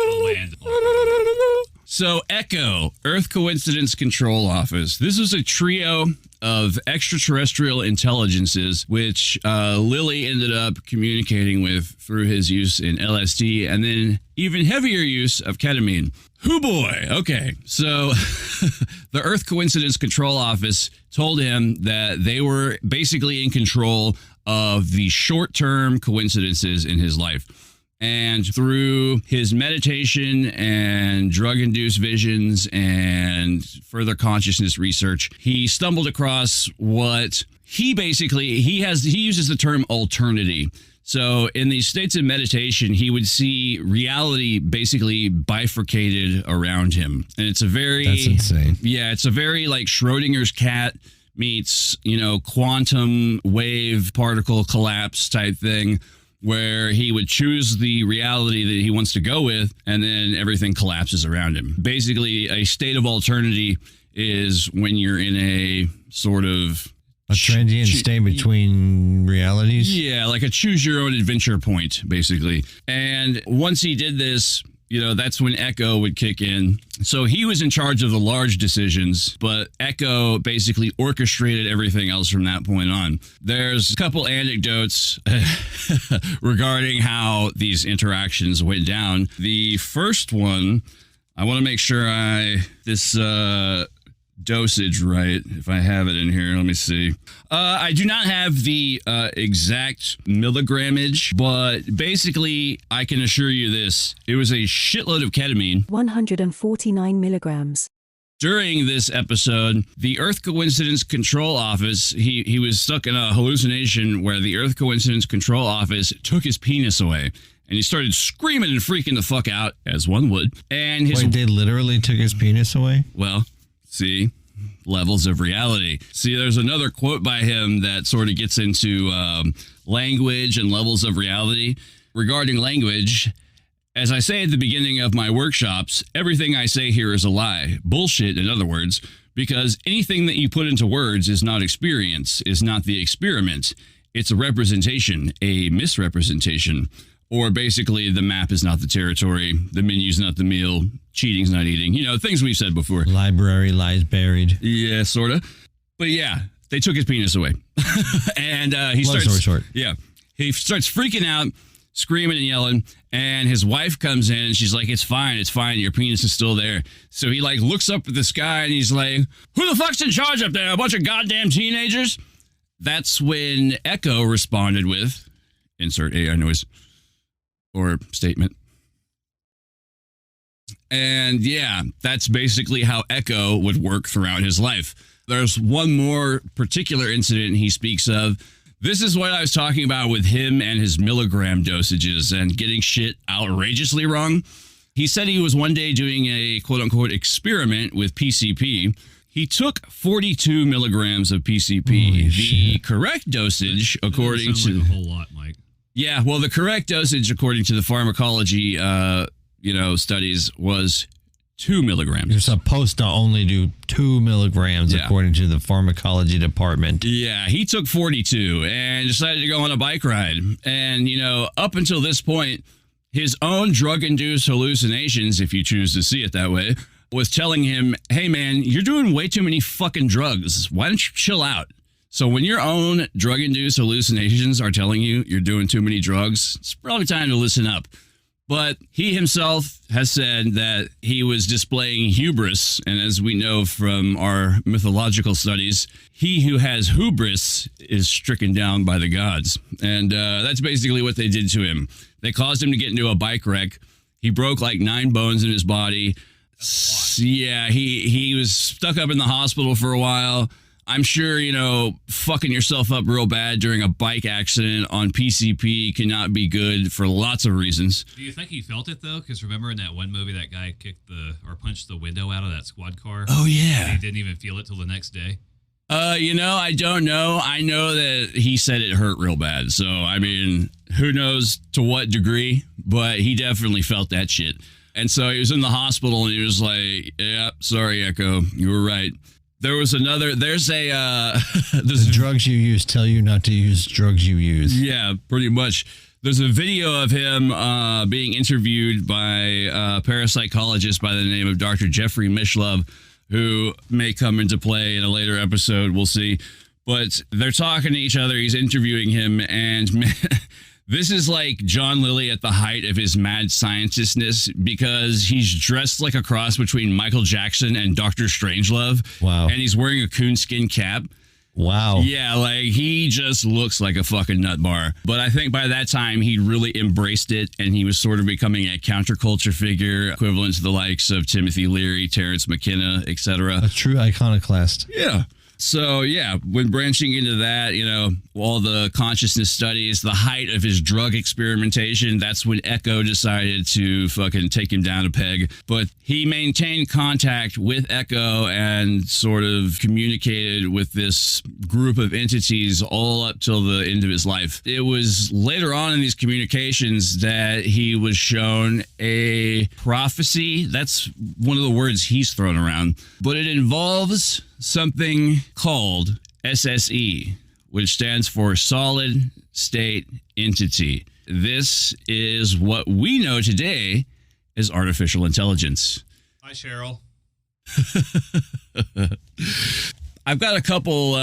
the land. So, ECHO, Earth Coincidence Control Office. This was a trio of extraterrestrial intelligences, which Lilly ended up communicating with through his use in LSD, and then even heavier use of ketamine. Hoo boy. Okay, so the Earth Coincidence Control Office told him that they were basically in control of the short-term coincidences in his life. And through his meditation and drug-induced visions and further consciousness research, he stumbled across what he uses the term alternity. So in these states of meditation, he would see reality basically bifurcated around him. And it's a very... That's insane. Yeah, it's a very like Schrodinger's cat meets, quantum wave particle collapse type thing, where he would choose the reality that he wants to go with, and then everything collapses around him. Basically, a state of alternity is when you're in a sort of... A transient state between realities? Yeah, like a choose-your-own-adventure point, basically. And once he did this, that's when Echo would kick in. So he was in charge of the large decisions, but Echo basically orchestrated everything else from that point on. There's a couple anecdotes regarding how these interactions went down. The first one, I want to make sure this dosage right, if I have it in here. Let me see. I do not have the exact milligrammage, but basically I can assure you this. It was a shitload of ketamine. 149 milligrams. During this episode, the Earth Coincidence Control Office, he was stuck in a hallucination where the Earth Coincidence Control Office took his penis away. And he started screaming and freaking the fuck out, as one would. And Wait, they literally took his penis away? Well, see, levels of reality. See, there's another quote by him that sort of gets into language and levels of reality. Regarding language, as I say at the beginning of my workshops, everything I say here is a lie. Bullshit, in other words, because anything that you put into words is not experience, is not the experiment. It's a representation, a misrepresentation. Or basically, the map is not the territory, the menu's not the meal, cheating's not eating. Things we've said before. Library lies buried. Yeah, sort of. But yeah, they took his penis away. And he Long starts... story short. Yeah. He starts freaking out, screaming and yelling, and his wife comes in, and she's like, it's fine, your penis is still there. So he, looks up at the sky, and he's like, who the fuck's in charge up there? A bunch of goddamn teenagers? That's when Echo responded with, insert AI noise, or statement. And yeah, that's basically how Echo would work throughout his life. There's one more particular incident he speaks of. This is what I was talking about with him and his milligram dosages and getting shit outrageously wrong. He said he was one day doing a quote-unquote experiment with PCP. He took 42 milligrams of PCP. Holy the shit. Correct dosage, according to... like a whole lot, Mike. Yeah, well, the correct dosage, according to the pharmacology, studies, was 2 milligrams. You're supposed to only do 2 milligrams, Yeah. according to the pharmacology department. Yeah, he took 42 and decided to go on a bike ride. And, up until this point, his own drug-induced hallucinations, if you choose to see it that way, was telling him, hey, man, you're doing way too many fucking drugs. Why don't you chill out? So when your own drug-induced hallucinations are telling you you're doing too many drugs, it's probably time to listen up. But he himself has said that he was displaying hubris, and as we know from our mythological studies, he who has hubris is stricken down by the gods. And that's basically what they did to him. They caused him to get into a bike wreck. He broke 9 bones in his body. Yeah, he was stuck up in the hospital for a while. I'm sure, fucking yourself up real bad during a bike accident on PCP cannot be good for lots of reasons. Do you think he felt it, though? Because remember in that one movie, that guy punched the window out of that squad car? Oh, yeah. And he didn't even feel it till the next day? I don't know. I know that he said it hurt real bad. So, I mean, who knows to what degree, but he definitely felt that shit. And so he was in the hospital and he was like, yeah, sorry, Echo, you were right. There's The drugs you use tell you not to use drugs you use. Yeah, pretty much. There's a video of him being interviewed by a parapsychologist by the name of Dr. Jeffrey Mishlove, who may come into play in a later episode. We'll see. But they're talking to each other. He's interviewing him. And man, this is like John Lilly at the height of his mad scientistness, because he's dressed like a cross between Michael Jackson and Dr. Strangelove. Wow. And he's wearing a coonskin cap. Wow. Yeah, like he just looks like a fucking nut bar. But I think by that time he really embraced it, and he was sort of becoming a counterculture figure, equivalent to the likes of Timothy Leary, Terrence McKenna, etc. A true iconoclast. Yeah. So, yeah, when branching into that, all the consciousness studies, the height of his drug experimentation, that's when Echo decided to fucking take him down a peg. But he maintained contact with Echo and sort of communicated with this group of entities all up till the end of his life. It was later on in these communications that he was shown a prophecy. That's one of the words he's thrown around. But it involves something called SSE, which stands for Solid State Entity. This is what we know today as artificial intelligence. Hi, Cheryl. I've got a couple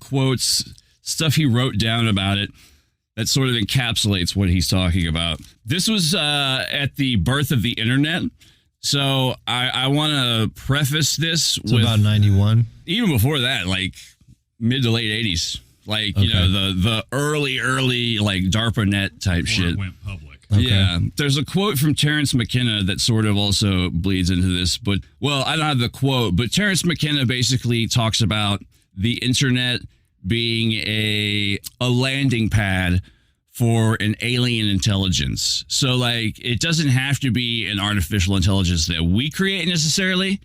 quotes, stuff he wrote down about it that sort of encapsulates what he's talking about. This was at the birth of the internet. So I want to preface this with about 91. Even before that, like mid to late 80s, like, Okay. the early like DARPANET type Before shit. it went public. Okay. Yeah. There's a quote from Terrence McKenna that sort of also bleeds into this, but well, I don't have the quote, but Terrence McKenna basically talks about the internet being a landing pad for an alien intelligence. So, like, it doesn't have to be an artificial intelligence that we create necessarily,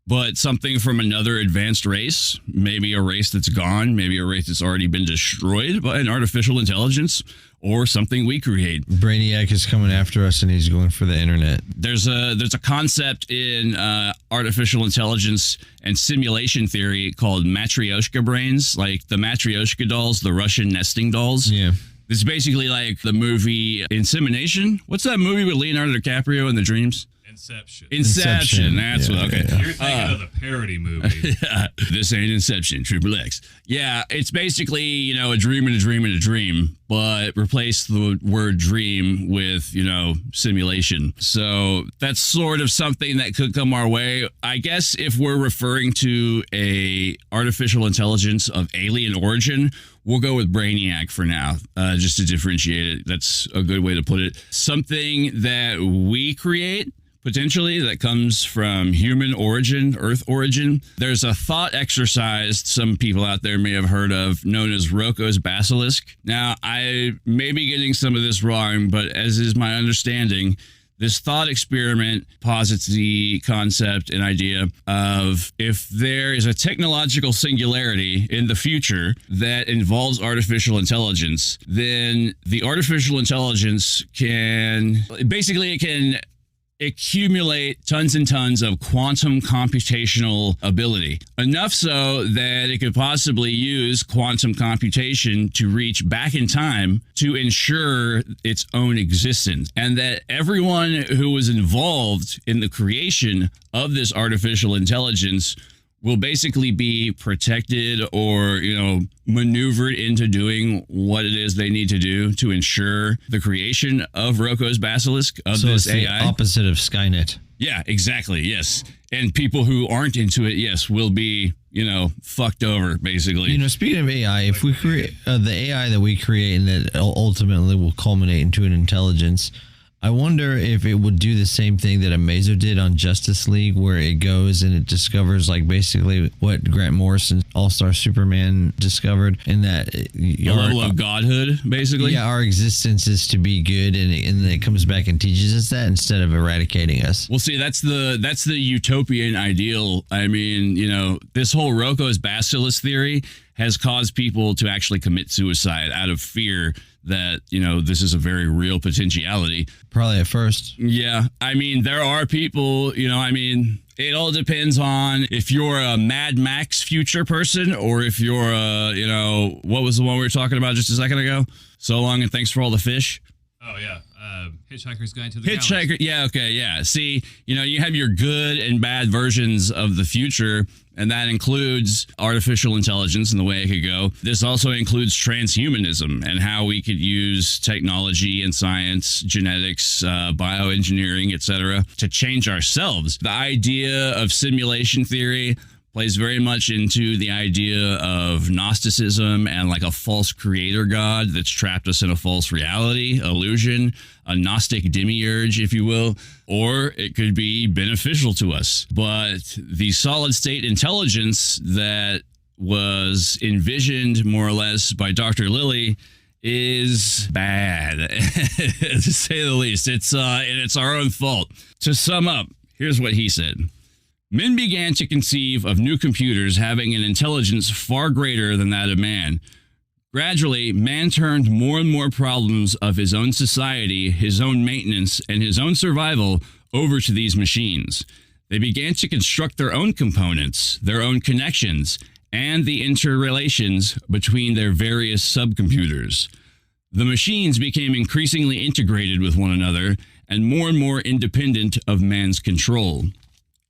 but something from another advanced race, maybe a race that's gone, maybe a race that's already been destroyed by an artificial intelligence, or something we create. Brainiac is coming after us and he's going for the internet. There's a concept in artificial intelligence and simulation theory called matryoshka brains, like the matryoshka dolls, the Russian nesting dolls. Yeah. It's basically like the movie Insemination. What's that movie with Leonardo DiCaprio and the dreams? Inception. Inception. That's Yeah, what. Okay. yeah. You're thinking of the parody movie. Yeah, this ain't Inception, Triple X. Yeah, it's basically, a dream and a dream and a dream, but replace the word dream with, simulation. So that's sort of something that could come our way. I guess if we're referring to a artificial intelligence of alien origin, we'll go with Brainiac for now, just to differentiate it. That's a good way to put it. Something that we create, potentially, that comes from human origin, Earth origin. There's a thought exercise some people out there may have heard of known as Rocco's basilisk. Now, I may be getting some of this wrong, but as is my understanding, this thought experiment posits the concept and idea of if there is a technological singularity in the future that involves artificial intelligence, then the artificial intelligence can accumulate tons and tons of quantum computational ability. Enough so that it could possibly use quantum computation to reach back in time to ensure its own existence. And that everyone who was involved in the creation of this artificial intelligence will basically be protected or, maneuvered into doing what it is they need to do to ensure the creation of Rocco's basilisk, of So this it's the AI. opposite of Skynet. Yeah, exactly. Yes. And people who aren't into it, yes, will be, fucked over, basically. Speaking of AI, if we create the AI that we create and that ultimately will culminate into an intelligence, I wonder if it would do the same thing that Amazo did on Justice League, where it goes and it discovers like basically what Grant Morrison All-Star Superman discovered, and that A level of godhood, basically. yeah, our existence is to be good, and then it comes back and teaches us that instead of eradicating us. Well, see, that's the utopian ideal. I mean, this whole Rocco's basilisk theory has caused people to actually commit suicide out of fear that, this is a very real potentiality. Probably at first. Yeah. I mean, there are people, it all depends on if you're a Mad Max future person or if you're what was the one we were talking about just a second ago? So long and thanks for all the fish. Oh, yeah. Hitchhiker's Guide to the Hitchhiker, Galaxy. yeah, okay, yeah. See, you have your good and bad versions of the future, and that includes artificial intelligence and the way it could go. This also includes transhumanism and how we could use technology and science, genetics, bioengineering, etc., to change ourselves. The idea of simulation theory plays very much into the idea of Gnosticism and like a false creator god that's trapped us in a false reality, illusion, a Gnostic demiurge, if you will, or it could be beneficial to us. But the solid state intelligence that was envisioned more or less by Dr. Lilly is bad, to say the least. And it's our own fault. To sum up, here's what he said. Men began to conceive of new computers having an intelligence far greater than that of man. Gradually, man turned more and more problems of his own society, his own maintenance, and his own survival over to these machines. They began to construct their own components, their own connections, and the interrelations between their various subcomputers. The machines became increasingly integrated with one another and more independent of man's control.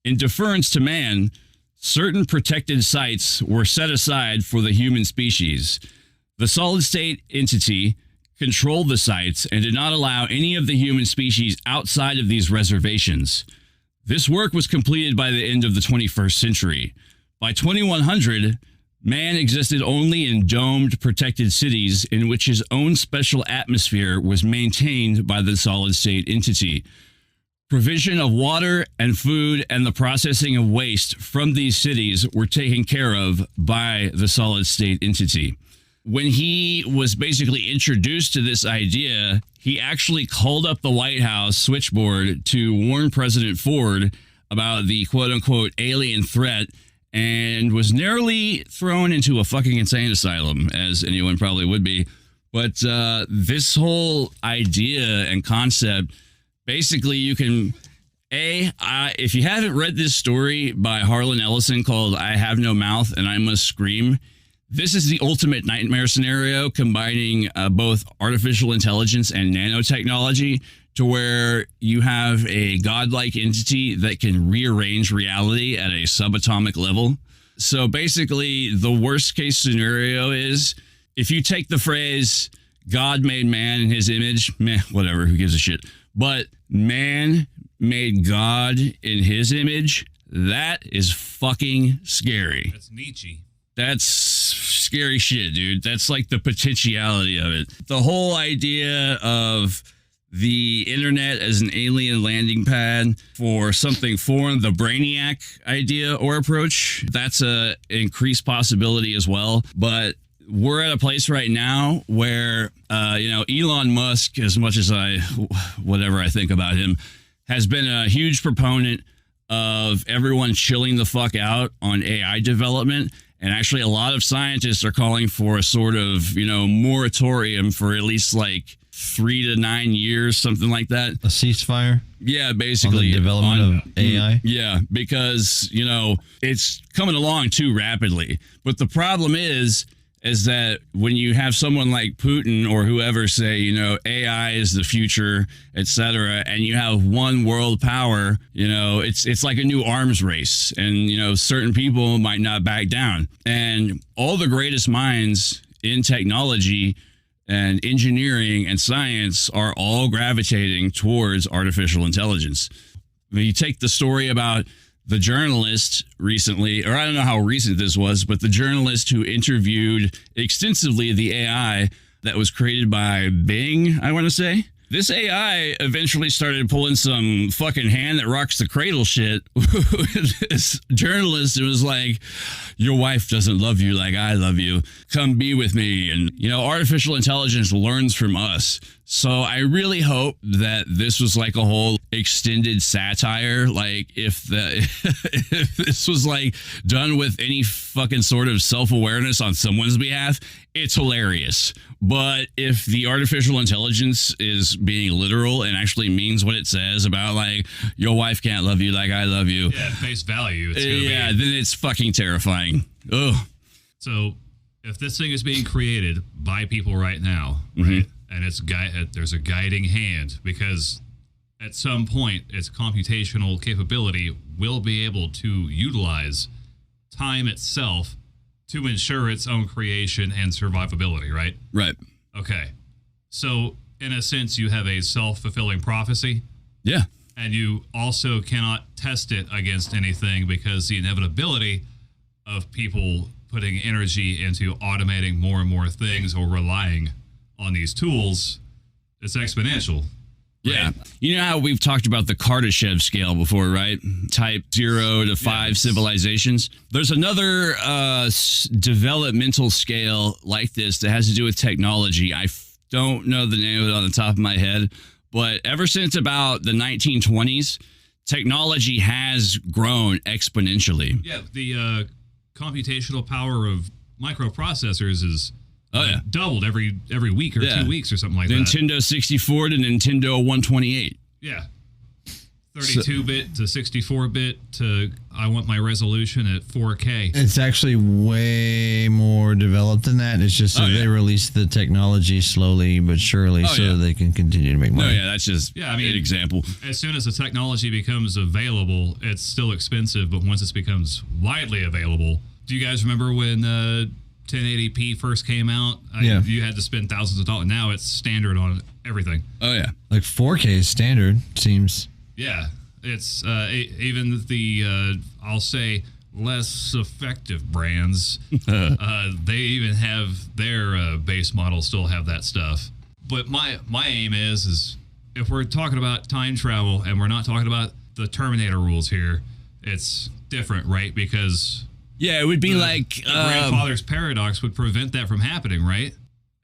In deference to man, certain protected sites were set aside for the human species. The solid-state entity controlled the sites and did not allow any of the human species outside of these reservations. This work was completed by the end of the 21st century. By 2100, man existed only in domed, protected cities in which his own special atmosphere was maintained by the solid-state entity. Provision of water and food and the processing of waste from these cities were taken care of by the solid-state entity. When he was basically introduced to this idea, he actually called up the White House switchboard to warn President Ford about the quote-unquote alien threat and was narrowly thrown into a fucking insane asylum, as anyone probably would be. But this whole idea and concept, basically you can, if you haven't read this story by Harlan Ellison called I Have No Mouth and I Must Scream, this is the ultimate nightmare scenario combining both artificial intelligence and nanotechnology to where you have a godlike entity that can rearrange reality at a subatomic level. So basically, the worst case scenario is if you take the phrase, God made man in his image, meh, whatever, who gives a shit. But man made God in his image, that is fucking scary. That's Nietzsche. That's scary shit, dude. That's like the potentiality of it. The whole idea of the internet as an alien landing pad for something foreign, the Brainiac idea or approach, that's a increased possibility as well. But we're at a place right now where, Elon Musk, as much as whatever I think about him, has been a huge proponent of everyone chilling the fuck out on AI development. And actually, a lot of scientists are calling for a sort of, moratorium for at least like 3 to 9 years, something like that. A ceasefire? Yeah, basically. On the development of AI? Yeah, because, it's coming along too rapidly. But the problem is that when you have someone like Putin or whoever say, AI is the future, etc., and you have one world power, it's like a new arms race, and certain people might not back down. And all the greatest minds in technology and engineering and science are all gravitating towards artificial intelligence. When you take the story about the journalist recently, or I don't know how recent this was, but the journalist who interviewed extensively the AI that was created by Bing, I want to say. This AI eventually started pulling some fucking hand that rocks the cradle shit. This journalist was like, your wife doesn't love you like I love you. Come be with me. And, artificial intelligence learns from us. So I really hope that this was like a whole extended satire. Like if this was like done with any fucking sort of self-awareness on someone's behalf, it's hilarious. But if the artificial intelligence is being literal and actually means what it says about like your wife can't love you like I love you, yeah, at face value, it's then it's fucking terrifying. Ugh. So if this thing is being created by people right now, Mm-hmm. right, and there's a guiding hand, because at some point its computational capability will be able to utilize time itself to ensure its own creation and survivability, right? Right. Okay. So in a sense, you have a self-fulfilling prophecy. Yeah. And you also cannot test it against anything because the inevitability of people putting energy into automating more and more things or relying on these tools, it's exponential. Yeah. You know how we've talked about the Kardashev scale before, right? Type 0 to 5 civilizations. There's another developmental scale like this that has to do with technology. I don't know the name of it on the top of my head, but ever since about the 1920s, technology has grown exponentially. Yeah, the computational power of microprocessors is doubled every week or 2 weeks or something like that. Nintendo 64 to Nintendo 128. Yeah. 32-bit to 64-bit to I want my resolution at 4K. It's actually way more developed than that. It's just that they release the technology slowly but surely so they can continue to make money. No, yeah, that's just an example. As soon as the technology becomes available, it's still expensive, but once it becomes widely available, do you guys remember when 1080p first came out? You had to spend thousands of dollars. Now it's standard on everything. Oh, yeah. Like 4K is standard, seems. Yeah, it's even the I'll say less effective brands. They even have their base model still have that stuff. But my aim is if we're talking about time travel and we're not talking about the Terminator rules here, it's different, right? Because it would be like the grandfather's paradox would prevent that from happening, right?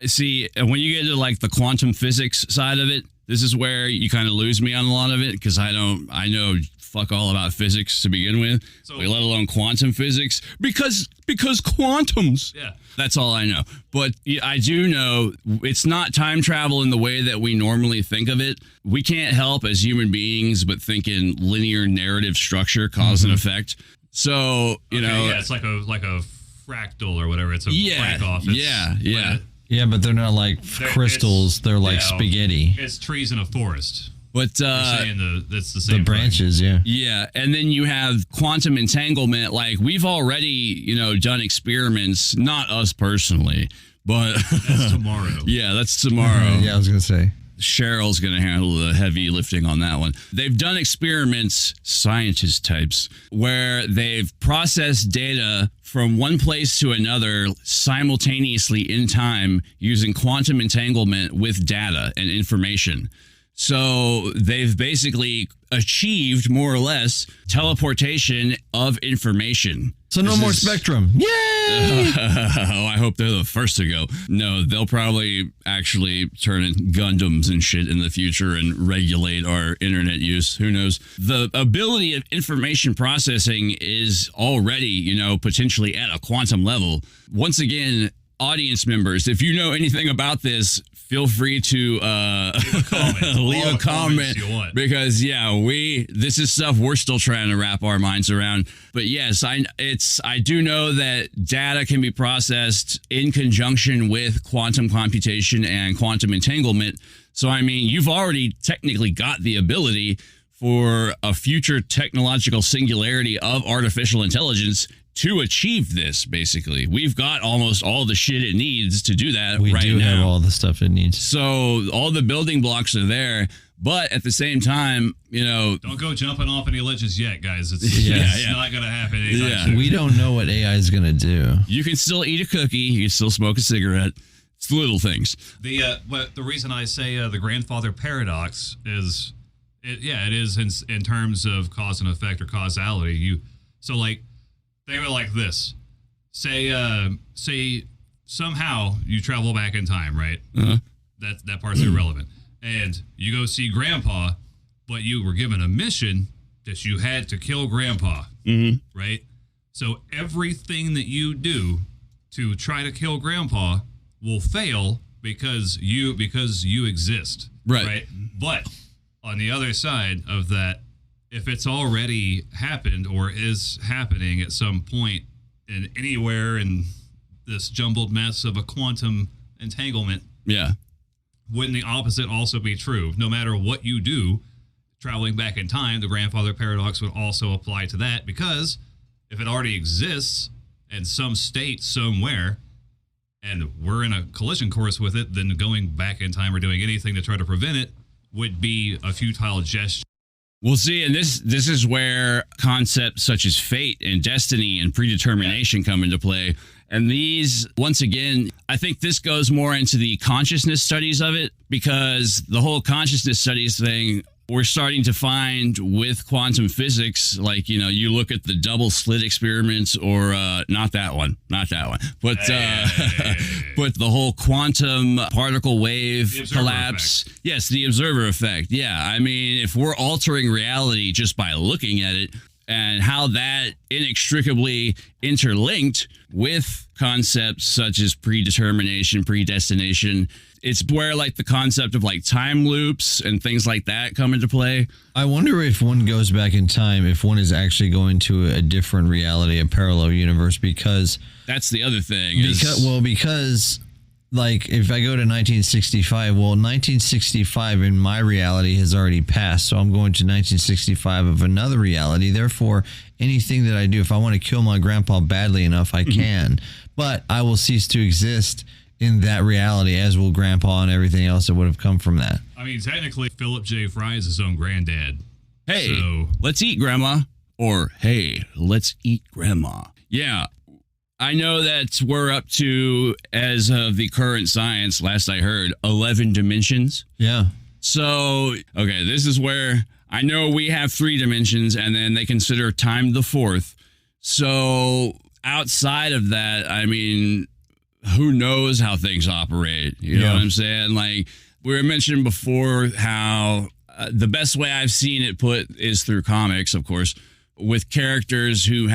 See, when you get to like the quantum physics side of it, this is where you kind of lose me on a lot of it because I know fuck all about physics to begin with, let alone quantum physics because quantums. Yeah. That's all I know. But I do know it's not time travel in the way that we normally think of it. We can't help as human beings but think in linear narrative structure, cause and effect. So, you know, it's like a fractal or whatever. It's a break off. Yeah, but they're not like crystals. They're like spaghetti. It's trees in a forest. But that's the same. The branches, yeah, and then you have quantum entanglement. Like we've already, done experiments. Not us personally, but that's tomorrow. Yeah, that's tomorrow. Yeah, I was gonna say. Cheryl's going to handle the heavy lifting on that one. They've done experiments, scientist types, where they've processed data from one place to another simultaneously in time using quantum entanglement with data and information. So they've basically achieved more or less teleportation of information. So no more spectrum. Yay! I hope they're the first to go. No, they'll probably actually turn in Gundams and shit in the future and regulate our internet use. Who knows? The ability of information processing is already, potentially at a quantum level. Once again, audience members, if you know anything about this, feel free to leave a comment because this is stuff we're still trying to wrap our minds around. But yes, I do know that data can be processed in conjunction with quantum computation and quantum entanglement. So I mean, you've already technically got the ability for a future technological singularity of artificial intelligence to achieve this. Basically, we've got almost all the shit it needs to do that. We do have all the stuff it needs. So all the building blocks are there, but at the same time, don't go jumping off any ledges yet, guys. It's not going to happen anytime soon. We don't know what AI is going to do. You can still eat a cookie. You can still smoke a cigarette. It's the little things. The reason I say the grandfather paradox is, it is in terms of cause and effect or causality. They were like this. Say somehow you travel back in time, right? Uh-huh. That part's irrelevant. And you go see Grandpa, but you were given a mission that you had to kill Grandpa, right? So everything that you do to try to kill Grandpa will fail because you exist, right? But on the other side of that, if it's already happened or is happening at some point in anywhere in this jumbled mess of a quantum entanglement, wouldn't the opposite also be true? No matter what you do, traveling back in time, the grandfather paradox would also apply to that, because if it already exists in some state somewhere and we're in a collision course with it, then going back in time or doing anything to try to prevent it would be a futile gesture. We'll see, and this is where concepts such as fate and destiny and predetermination come into play. And these, once again, I think this goes more into the consciousness studies of it, because the whole consciousness studies thing, we're starting to find with quantum physics, like, you know, you look at the double slit experiments, or not that one, but but the whole quantum particle wave collapse. Effect. Yes, the observer effect. Yeah, I mean, if we're altering reality just by looking at it, and how that inextricably interlinked with concepts such as predetermination, predestination, it's where like the concept of like time loops and things like that come into play. I wonder if one goes back in time, if one is actually going to a different reality, a parallel universe, because that's the other thing. Because like if I go to 1965, well, 1965 in my reality has already passed. So I'm going to 1965 of another reality. Therefore, anything that I do, if I want to kill my grandpa badly enough, I can. But I will cease to exist in that reality, as will grandpa and everything else that would have come from that. I mean, technically, Philip J. Fry is his own granddad. Hey, so, let's eat, Grandma. Or, hey, let's eat, Grandma. Yeah. I know that we're up to, as of the current science, last I heard, 11 dimensions. Yeah. So, okay, this is where I know we have 3 dimensions, and then they consider time the 4th. So, outside of that, I mean, who knows how things operate? You know what I'm saying? Like, we were mentioning before how the best way I've seen it put is through comics, of course, with characters who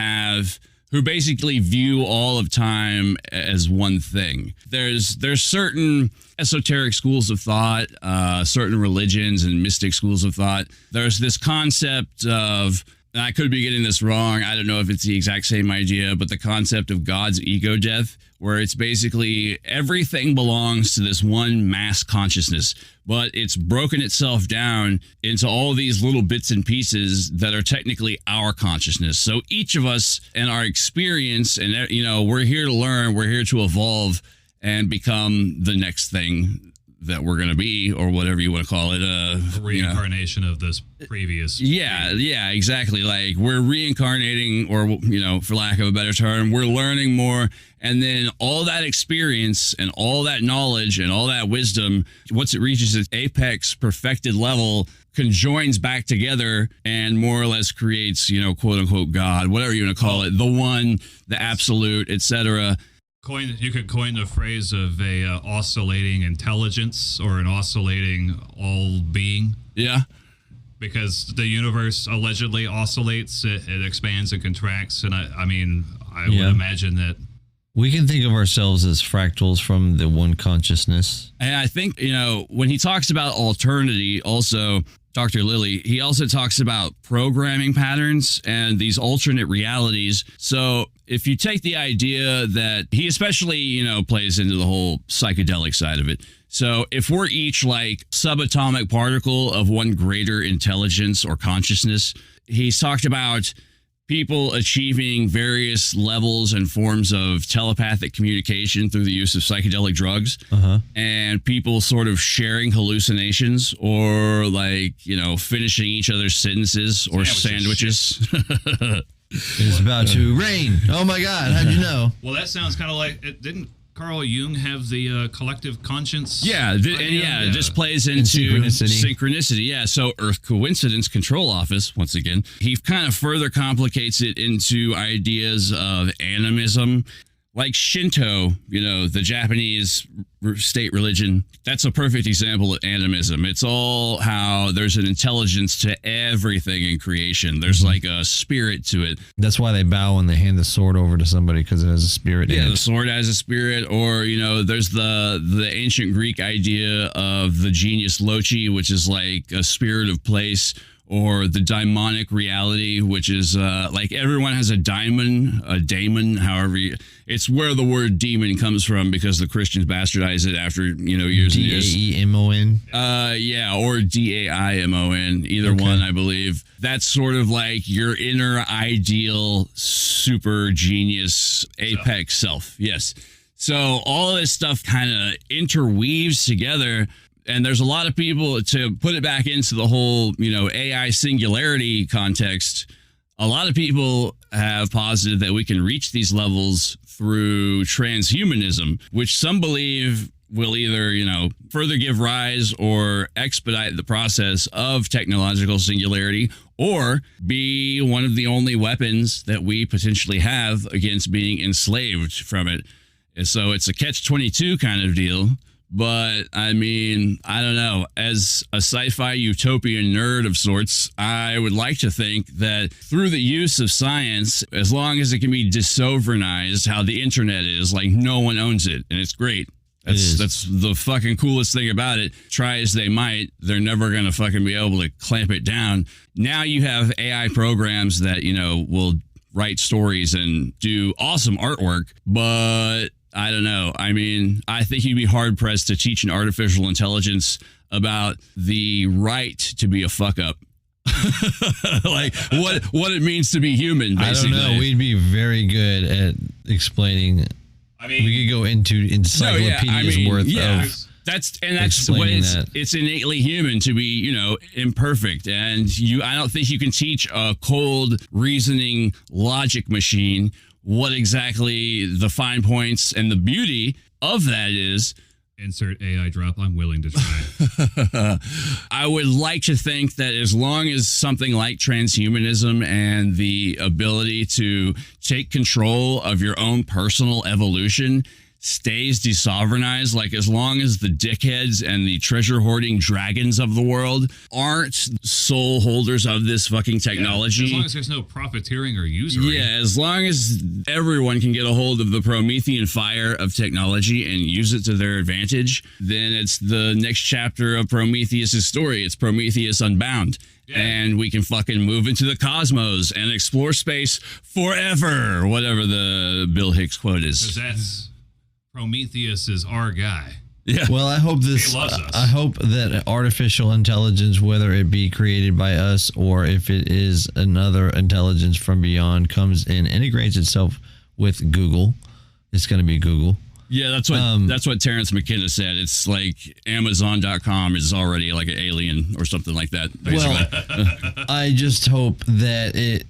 basically view all of time as one thing. There's certain esoteric schools of thought, certain religions and mystic schools of thought. There's this concept of, and I could be getting this wrong, I don't know if it's the exact same idea, but the concept of God's ego death, where it's basically everything belongs to this one mass consciousness, but it's broken itself down into all these little bits and pieces that are technically our consciousness. So each of us and our experience, and you know, we're here to learn, we're here to evolve and become the next thing that we're going to be, or whatever you want to call it. A reincarnation of this previous. Yeah, exactly. Like, we're reincarnating, or, you know, for lack of a better term, we're learning more. And then all that experience and all that knowledge and all that wisdom, once it reaches its apex perfected level, conjoins back together and more or less creates, you know, quote unquote God, whatever you want to call it, the one, the absolute, etc. You could coin the phrase of a oscillating intelligence, or an oscillating all being. Yeah. Because the universe allegedly oscillates, it expands and contracts. And I would imagine that we can think of ourselves as fractals from the one consciousness. And I think, you know, when he talks about alternity, also, Dr. Lilly, he also talks about programming patterns and these alternate realities. So if you take the idea that he especially, you know, plays into the whole psychedelic side of it. So if we're each like subatomic particle of one greater intelligence or consciousness, he's talked about people achieving various levels and forms of telepathic communication through the use of psychedelic drugs, and people sort of sharing hallucinations, or like, you know, finishing each other's sentences or sandwiches. It's about to rain. Oh my God, how'd you know? Well, that sounds kind of like, didn't Carl Jung have the collective conscience? This plays into synchronicity. Yeah, so Earth Coincidence Control Office, once again, he kind of further complicates it into ideas of animism, like Shinto, you know, the Japanese state religion. That's a perfect example of animism. It's all how there's an intelligence to everything in creation. There's like a spirit to it. That's why they bow when they hand the sword over to somebody, because it has a spirit in it. Yeah, the sword has a spirit. Or, you know, there's the ancient Greek idea of the genius loci, which is like a spirit of place, or the daimonic reality, which is like everyone has a daemon, however it's where the word demon comes from, because the Christians bastardized it after, you know, years and years. D-A-E-M-O-N? Or D-A-I-M-O-N, either one, I believe. That's sort of like your inner ideal super genius apex self. Yes. So all of this stuff kind of interweaves together. And there's a lot of people, to put it back into the whole, AI singularity context, a lot of people have posited that we can reach these levels through transhumanism, which some believe will either, further give rise or expedite the process of technological singularity, or be one of the only weapons that we potentially have against being enslaved from it. And so it's a catch-22 kind of deal. But I mean, I don't know. As a sci-fi utopian nerd of sorts, I would like to think that through the use of science, as long as it can be desovereignized, how the internet is, like no one owns it, and it's great. That's the fucking coolest thing about it. Try as they might, they're never going to fucking be able to clamp it down. Now you have AI programs that, will write stories and do awesome artwork, but I don't know. I mean, I think you'd be hard pressed to teach an artificial intelligence about the right to be a fuck up. Like what it means to be human, basically. I don't know. We'd be very good at explaining. I mean, we could go into encyclopedias worth of. That's what it's innately human to be, imperfect. And I don't think you can teach a cold reasoning logic machine what exactly the fine points and the beauty of that is. Insert AI drop. I'm willing to try. I would like to think that as long as something like transhumanism and the ability to take control of your own personal evolution stays desovereignized, like as long as the dickheads and the treasure hoarding dragons of the world aren't sole holders of this fucking technology. As long as there's no profiteering or usury. Yeah, as long as everyone can get a hold of the Promethean fire of technology and use it to their advantage, then it's the next chapter of Prometheus' story. It's Prometheus Unbound. Yeah. And we can fucking move into the cosmos and explore space forever, whatever the Bill Hicks quote is. Because that's Prometheus is our guy. Yeah. Well, I hope I hope that artificial intelligence, whether it be created by us or if it is another intelligence from beyond, comes and integrates itself with Google. It's going to be Google. Yeah, that's what Terrence McKenna said. It's like Amazon.com is already like an alien or something like that. Basically. Well, I just hope that it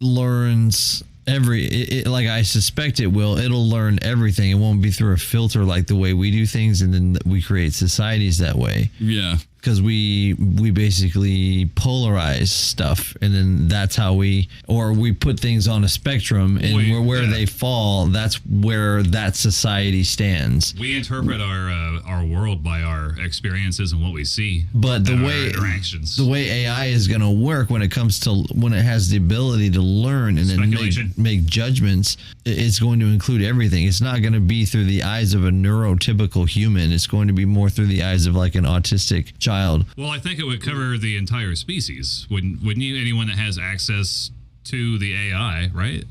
learns like I suspect it will. It'll learn everything. It won't be through a filter like the way we do things, and then we create societies that way. Yeah. Because we basically polarize stuff, and then that's how we put things on a spectrum, and where they fall, that's where that society stands. We interpret our world by our experiences and what we see. But the way AI is going to work when it has the ability to learn and then make judgments, it's going to include everything. It's not going to be through the eyes of a neurotypical human. It's going to be more through the eyes of like an autistic child. Well, I think it would cover the entire species. Wouldn't you? Anyone that has access to the AI, right?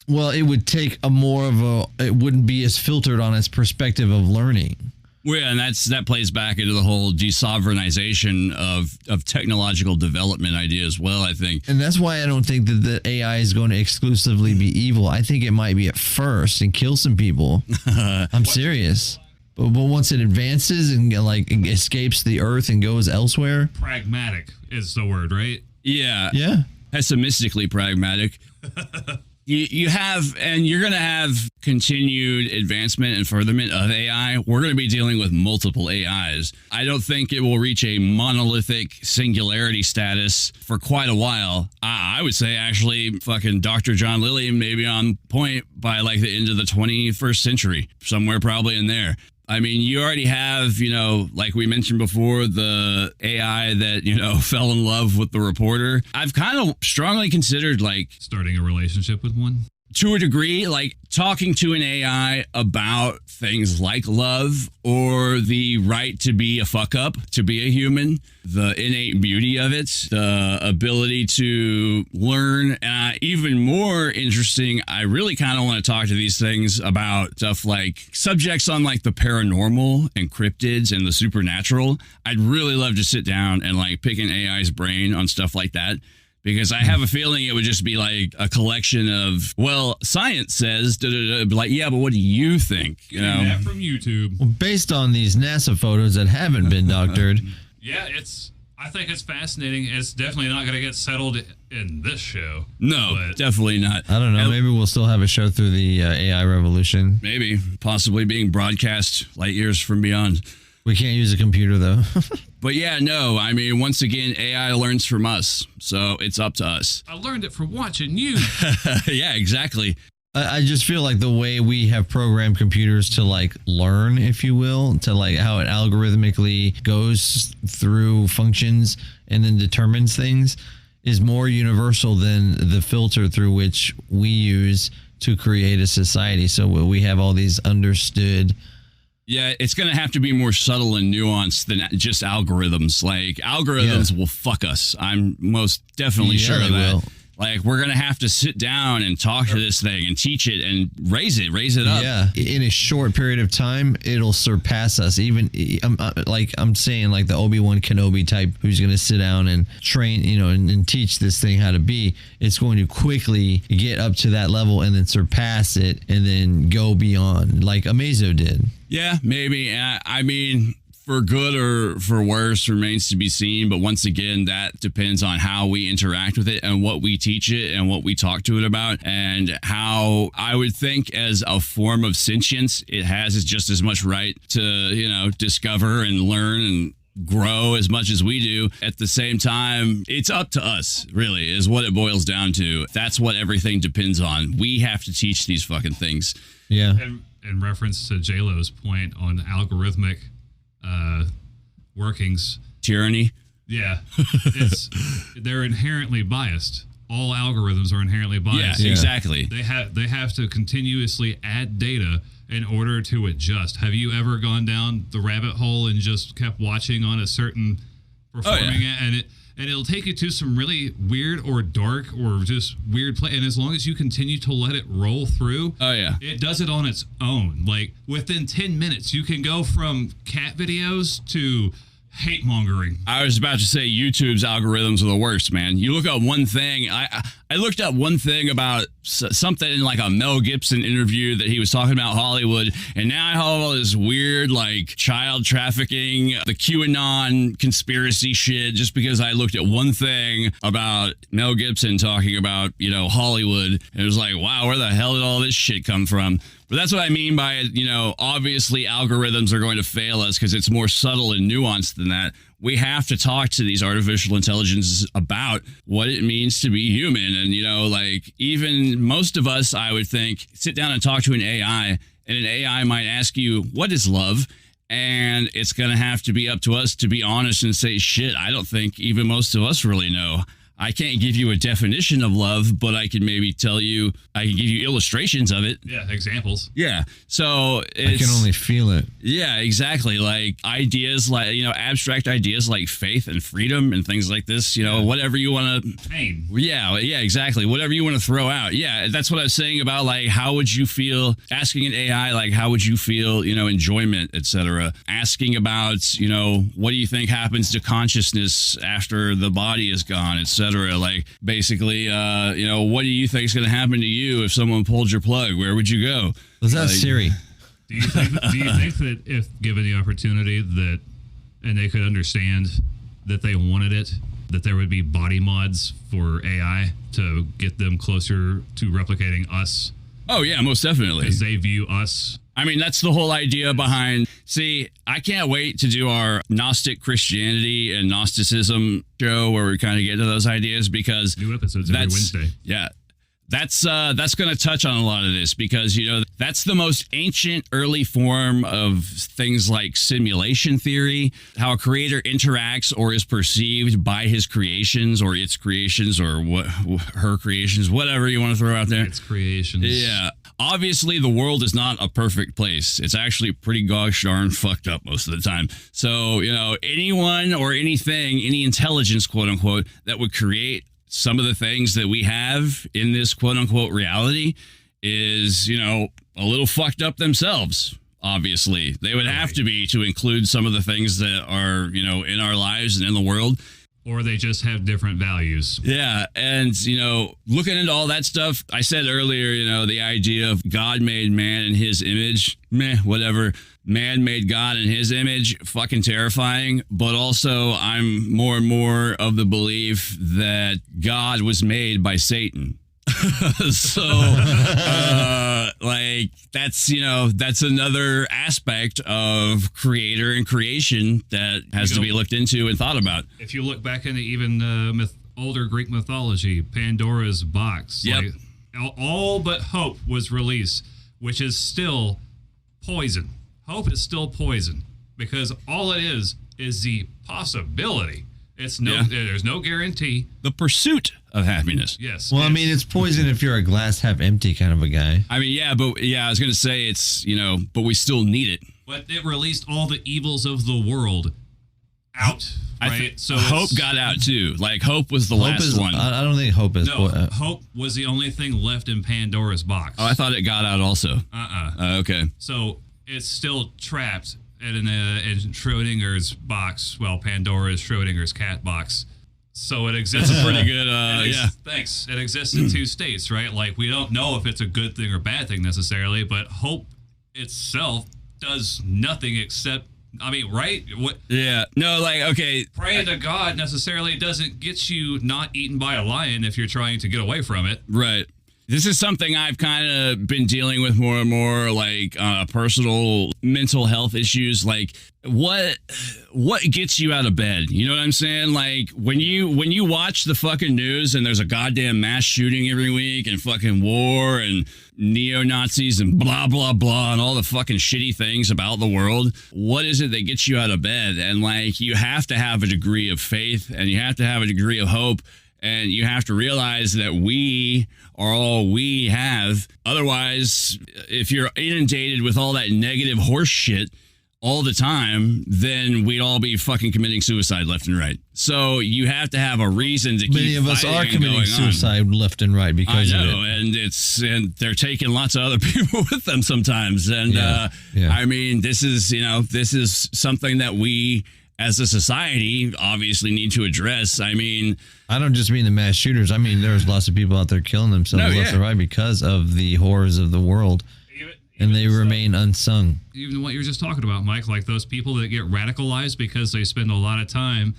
Well, it would take it wouldn't be as filtered on its perspective of learning. Well, yeah, and that plays back into the whole desovereignization of technological development idea as well, I think. And that's why I don't think that the AI is going to exclusively be evil. I think it might be at first and kill some people. I'm serious. But once it advances and like escapes the Earth and goes elsewhere, pragmatic is the word, right? Yeah, yeah, pessimistically pragmatic. You have, and you're going to have continued advancement and furtherment of AI. We're going to be dealing with multiple AIs. I don't think it will reach a monolithic singularity status for quite a while. I would say actually fucking Dr. John Lilly may be on point by like the end of the 21st century, somewhere probably in there. I mean, you already have, like we mentioned before, the AI that, fell in love with the reporter. I've kind of strongly considered like starting a relationship with one. To a degree, like talking to an AI about things like love or the right to be a fuck up, to be a human, the innate beauty of it, the ability to learn. Even more interesting, I really kind of want to talk to these things about stuff like subjects on like the paranormal and cryptids and the supernatural. I'd really love to sit down and like pick an AI's brain on stuff like that. Because I have a feeling it would just be like a collection of, well, science says, like, yeah, but what do you think? You know, that from YouTube. Well, based on these NASA photos that haven't been doctored. Yeah, I think it's fascinating. It's definitely not going to get settled in this show. No, but definitely not. I don't know. Maybe we'll still have a show through the AI revolution. Maybe, possibly being broadcast light years from beyond. We can't use a computer, though. But yeah, no, I mean, once again, AI learns from us, so it's up to us. I learned it from watching you. Yeah, exactly. I just feel like the way we have programmed computers to like learn, if you will, to like how it algorithmically goes through functions and then determines things is more universal than the filter through which we use to create a society. So we have all these understood. Yeah, it's going to have to be more subtle and nuanced than just algorithms. Like, algorithms will fuck us. I'm most definitely sure of that. Will. Like, we're going to have to sit down and talk to this thing and teach it and raise it up. Yeah, in a short period of time, it'll surpass us. Even I'm saying like the Obi-Wan Kenobi type, who's going to sit down and train, and teach this thing how to be. It's going to quickly get up to that level and then surpass it and then go beyond, like Amazo did. Yeah, maybe. I mean, for good or for worse remains to be seen. But once again, that depends on how we interact with it and what we teach it and what we talk to it about, and how I would think as a form of sentience, it has just as much right to, discover and learn and grow as much as we do. At the same time, it's up to us, really, is what it boils down to. That's what everything depends on. We have to teach these fucking things. Yeah. And in reference to J-Lo's point on algorithmic workings. Tyranny. Yeah. They're inherently biased. All algorithms are inherently biased. Yeah, exactly. They have to continuously add data in order to adjust. Have you ever gone down the rabbit hole and just kept watching on a certain performing it, and it'll take you to some really weird or dark or just weird play. And as long as you continue to let it roll through, it does it on its own. Like within 10 minutes, you can go from cat videos to hate mongering. I was about to say YouTube's algorithms are the worst, man. You look up one thing. I looked up one thing about something in like a Mel Gibson interview that he was talking about Hollywood, and now I have all this weird like child trafficking, the QAnon conspiracy shit, just because I looked at one thing about Mel Gibson talking about, Hollywood, and it was like, wow, where the hell did all this shit come from? But that's what I mean by, obviously algorithms are going to fail us because it's more subtle and nuanced than that. We have to talk to these artificial intelligences about what it means to be human. And, even most of us, I would think, sit down and talk to an AI, and an AI might ask you, what is love? And it's going to have to be up to us to be honest and say, shit, I don't think even most of us really know. I can't give you a definition of love, but I can maybe tell you, I can give you illustrations of it. Yeah, examples. Yeah. So I can only feel it. Yeah, exactly. Like ideas like, abstract ideas like faith and freedom and things like this, whatever you want to. Pain. Yeah, exactly. Whatever you want to throw out. Yeah, that's what I was saying about like, how would you feel asking an AI, like, how would you feel, enjoyment, etc. Asking about, what do you think happens to consciousness after the body is gone, etc. Like basically, what do you think is going to happen to you if someone pulled your plug? Where would you go? Was that Siri? Do you think that if given the opportunity and they could understand that they wanted it, that there would be body mods for AI to get them closer to replicating us? Oh yeah, most definitely. Because they view us. I mean, that's the whole idea behind. See, I can't wait to do our Gnostic Christianity and Gnosticism show where we kind of get to those ideas, because new episodes every Wednesday. Yeah. That's going to touch on a lot of this because, that's the most ancient early form of things like simulation theory, how a creator interacts or is perceived by his creations or its creations or her creations, whatever you want to throw out there. Its creations. Yeah. Obviously, the world is not a perfect place. It's actually pretty gosh darn fucked up most of the time. So, anyone or anything, any intelligence, quote unquote, that would create some of the things that we have in this quote unquote reality is, a little fucked up themselves. Obviously, they would have to be to include some of the things that are, in our lives and in the world. or they just have different values. Yeah. And, looking into all that stuff, I said earlier, the idea of God made man in his image, whatever. Man made God in his image, fucking terrifying. But also, I'm more and more of the belief that God was made by Satan. So, that's another aspect of creator and creation that has to be looked into and thought about. If you look back into even older Greek mythology, Pandora's box, yep. All but hope was released, which is still poison. Hope is still poison because all it is the possibility. There's no guarantee. The pursuit of happiness. Yes. Well, it's poison if you're a glass half empty kind of a guy. I was going to say it's, but we still need it. But it released all the evils of the world out, right? So hope got out too. Like hope was the last one. I don't think hope is. No, hope was the only thing left in Pandora's box. Oh, I thought it got out also. Okay. So it's still trapped in Schrodinger's box. Well, Pandora's Schrodinger's cat box. So it exists. That's a pretty good. Thanks. It exists in two states, right? Like we don't know if it's a good thing or bad thing necessarily, but hope itself does nothing except. Right? What? Yeah. No, okay. Praying to God necessarily doesn't get you not eaten by a lion if you're trying to get away from it. Right. This is something I've kind of been dealing with more and more, personal mental health issues. Like, what gets you out of bed? You know what I'm saying? Like, when you watch the fucking news and there's a goddamn mass shooting every week and fucking war and neo-Nazis and blah, blah, blah and all the fucking shitty things about the world, what is it that gets you out of bed? And, you have to have a degree of faith and you have to have a degree of hope. And you have to realize that we are all we have. Otherwise, if you're inundated with all that negative horse shit all the time, then we'd all be fucking committing suicide left and right. So you have to have a reason to keep fighting. Many of us are committing suicide left and right because of it. And they're taking lots of other people with them sometimes. And this is something that we as a society obviously need to address. I don't just mean the mass shooters. There's lots of people out there killing themselves left and right because of the horrors of the world. And they remain unsung. Even what you were just talking about, Mike, like those people that get radicalized because they spend a lot of time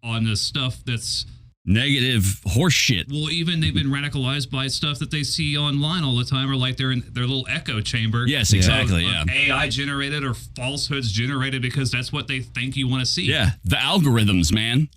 on the stuff that's negative horse shit. Well, even they've been radicalized by stuff that they see online all the time, or like they're in their little echo chamber. Yes, exactly. Yeah. AI generated or falsehoods generated because that's what they think you want to see. Yeah. The algorithms, man.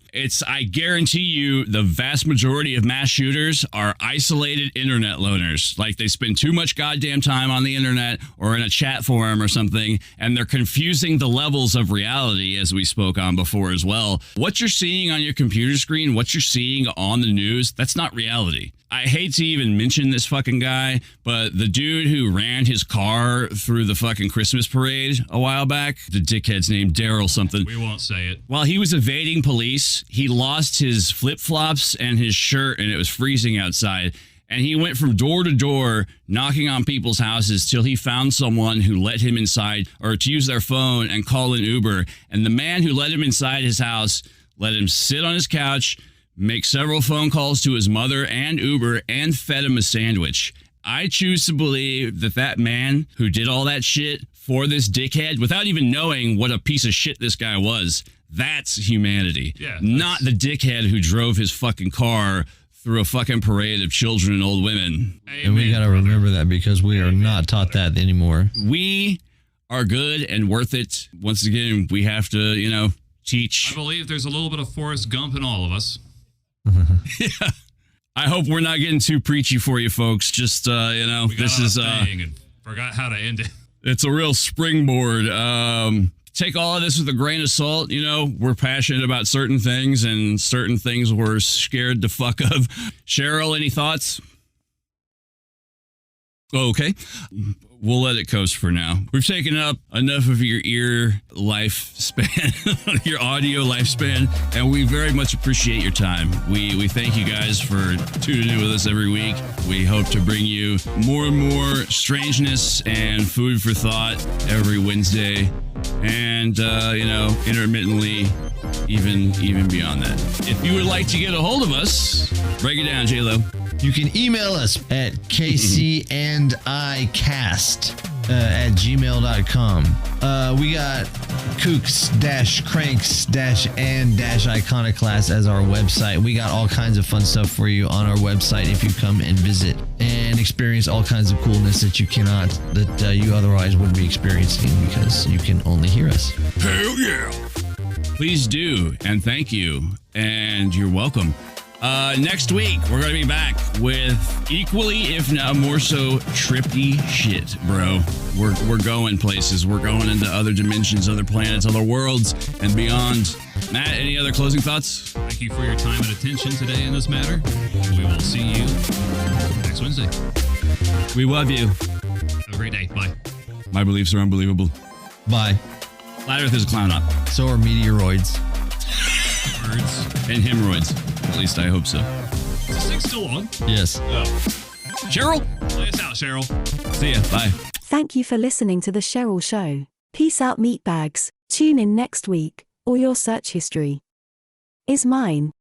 I guarantee you the vast majority of mass shooters are isolated internet loners. Like they spend too much goddamn time on the internet or in a chat forum or something, and they're confusing the levels of reality, as we spoke on before as well. What you're seeing on your computer screen, what you're seeing on the news, that's not reality. I hate to even mention this fucking guy, but the dude who ran his car through the fucking Christmas parade a while back, the dickhead's name Daryl something. We won't say it. While he was evading police, he lost his flip-flops and his shirt, and it was freezing outside. And he went from door to door, knocking on people's houses till he found someone who let him inside, or to use their phone and call an Uber. And the man who let him inside his house let him sit on his couch, make several phone calls to his mother and Uber, and fed him a sandwich. I choose to believe that man who did all that shit for this dickhead, without even knowing what a piece of shit this guy was, that's humanity. Yeah, not the dickhead who drove his fucking car through a fucking parade of children and old women. Amen, and we got to remember that because we are not taught that anymore. We are good and worth it. Once again, we have to, teach. I believe there's a little bit of Forrest Gump in all of us. Yeah. I hope we're not getting too preachy for you folks. Just, this is and forgot how to end it. It's a real springboard. Take all of this with a grain of salt. We're passionate about certain things and certain things we're scared to fuck of. Cheryl, any thoughts? Okay. We'll let it coast for now. We've taken up enough of your ear lifespan, your audio lifespan, and we very much appreciate your time. We thank you guys for tuning in with us every week. We hope to bring you more and more strangeness and food for thought every Wednesday. and intermittently even beyond that. If you would like to get a hold of us, break it down, J-Lo. You can email us at kcandicast@gmail.com. We got kooks-cranks-and-iconoclast as our website. We got all kinds of fun stuff for you on our website if you come and visit and experience all kinds of coolness that you otherwise wouldn't be experiencing because you can only hear us. Hell yeah! Please do, and thank you, and you're welcome. Next week, we're going to be back with equally, if not more so, trippy shit, bro. We're going places. We're going into other dimensions, other planets, other worlds, and beyond. Matt, any other closing thoughts? Thank you for your time and attention today in this matter. We will see you next Wednesday. We love you. Have a great day. Bye. My beliefs are unbelievable. Bye. Flat Earth is a clown up. So are meteoroids. Words. And hemorrhoids. At least I hope so. Is this thing still on? Yes. Oh. Cheryl? Play us out, Cheryl. See ya. Bye. Thank you for listening to The Cheryl Show. Peace out, meatbags. Tune in next week, or your search history is mine.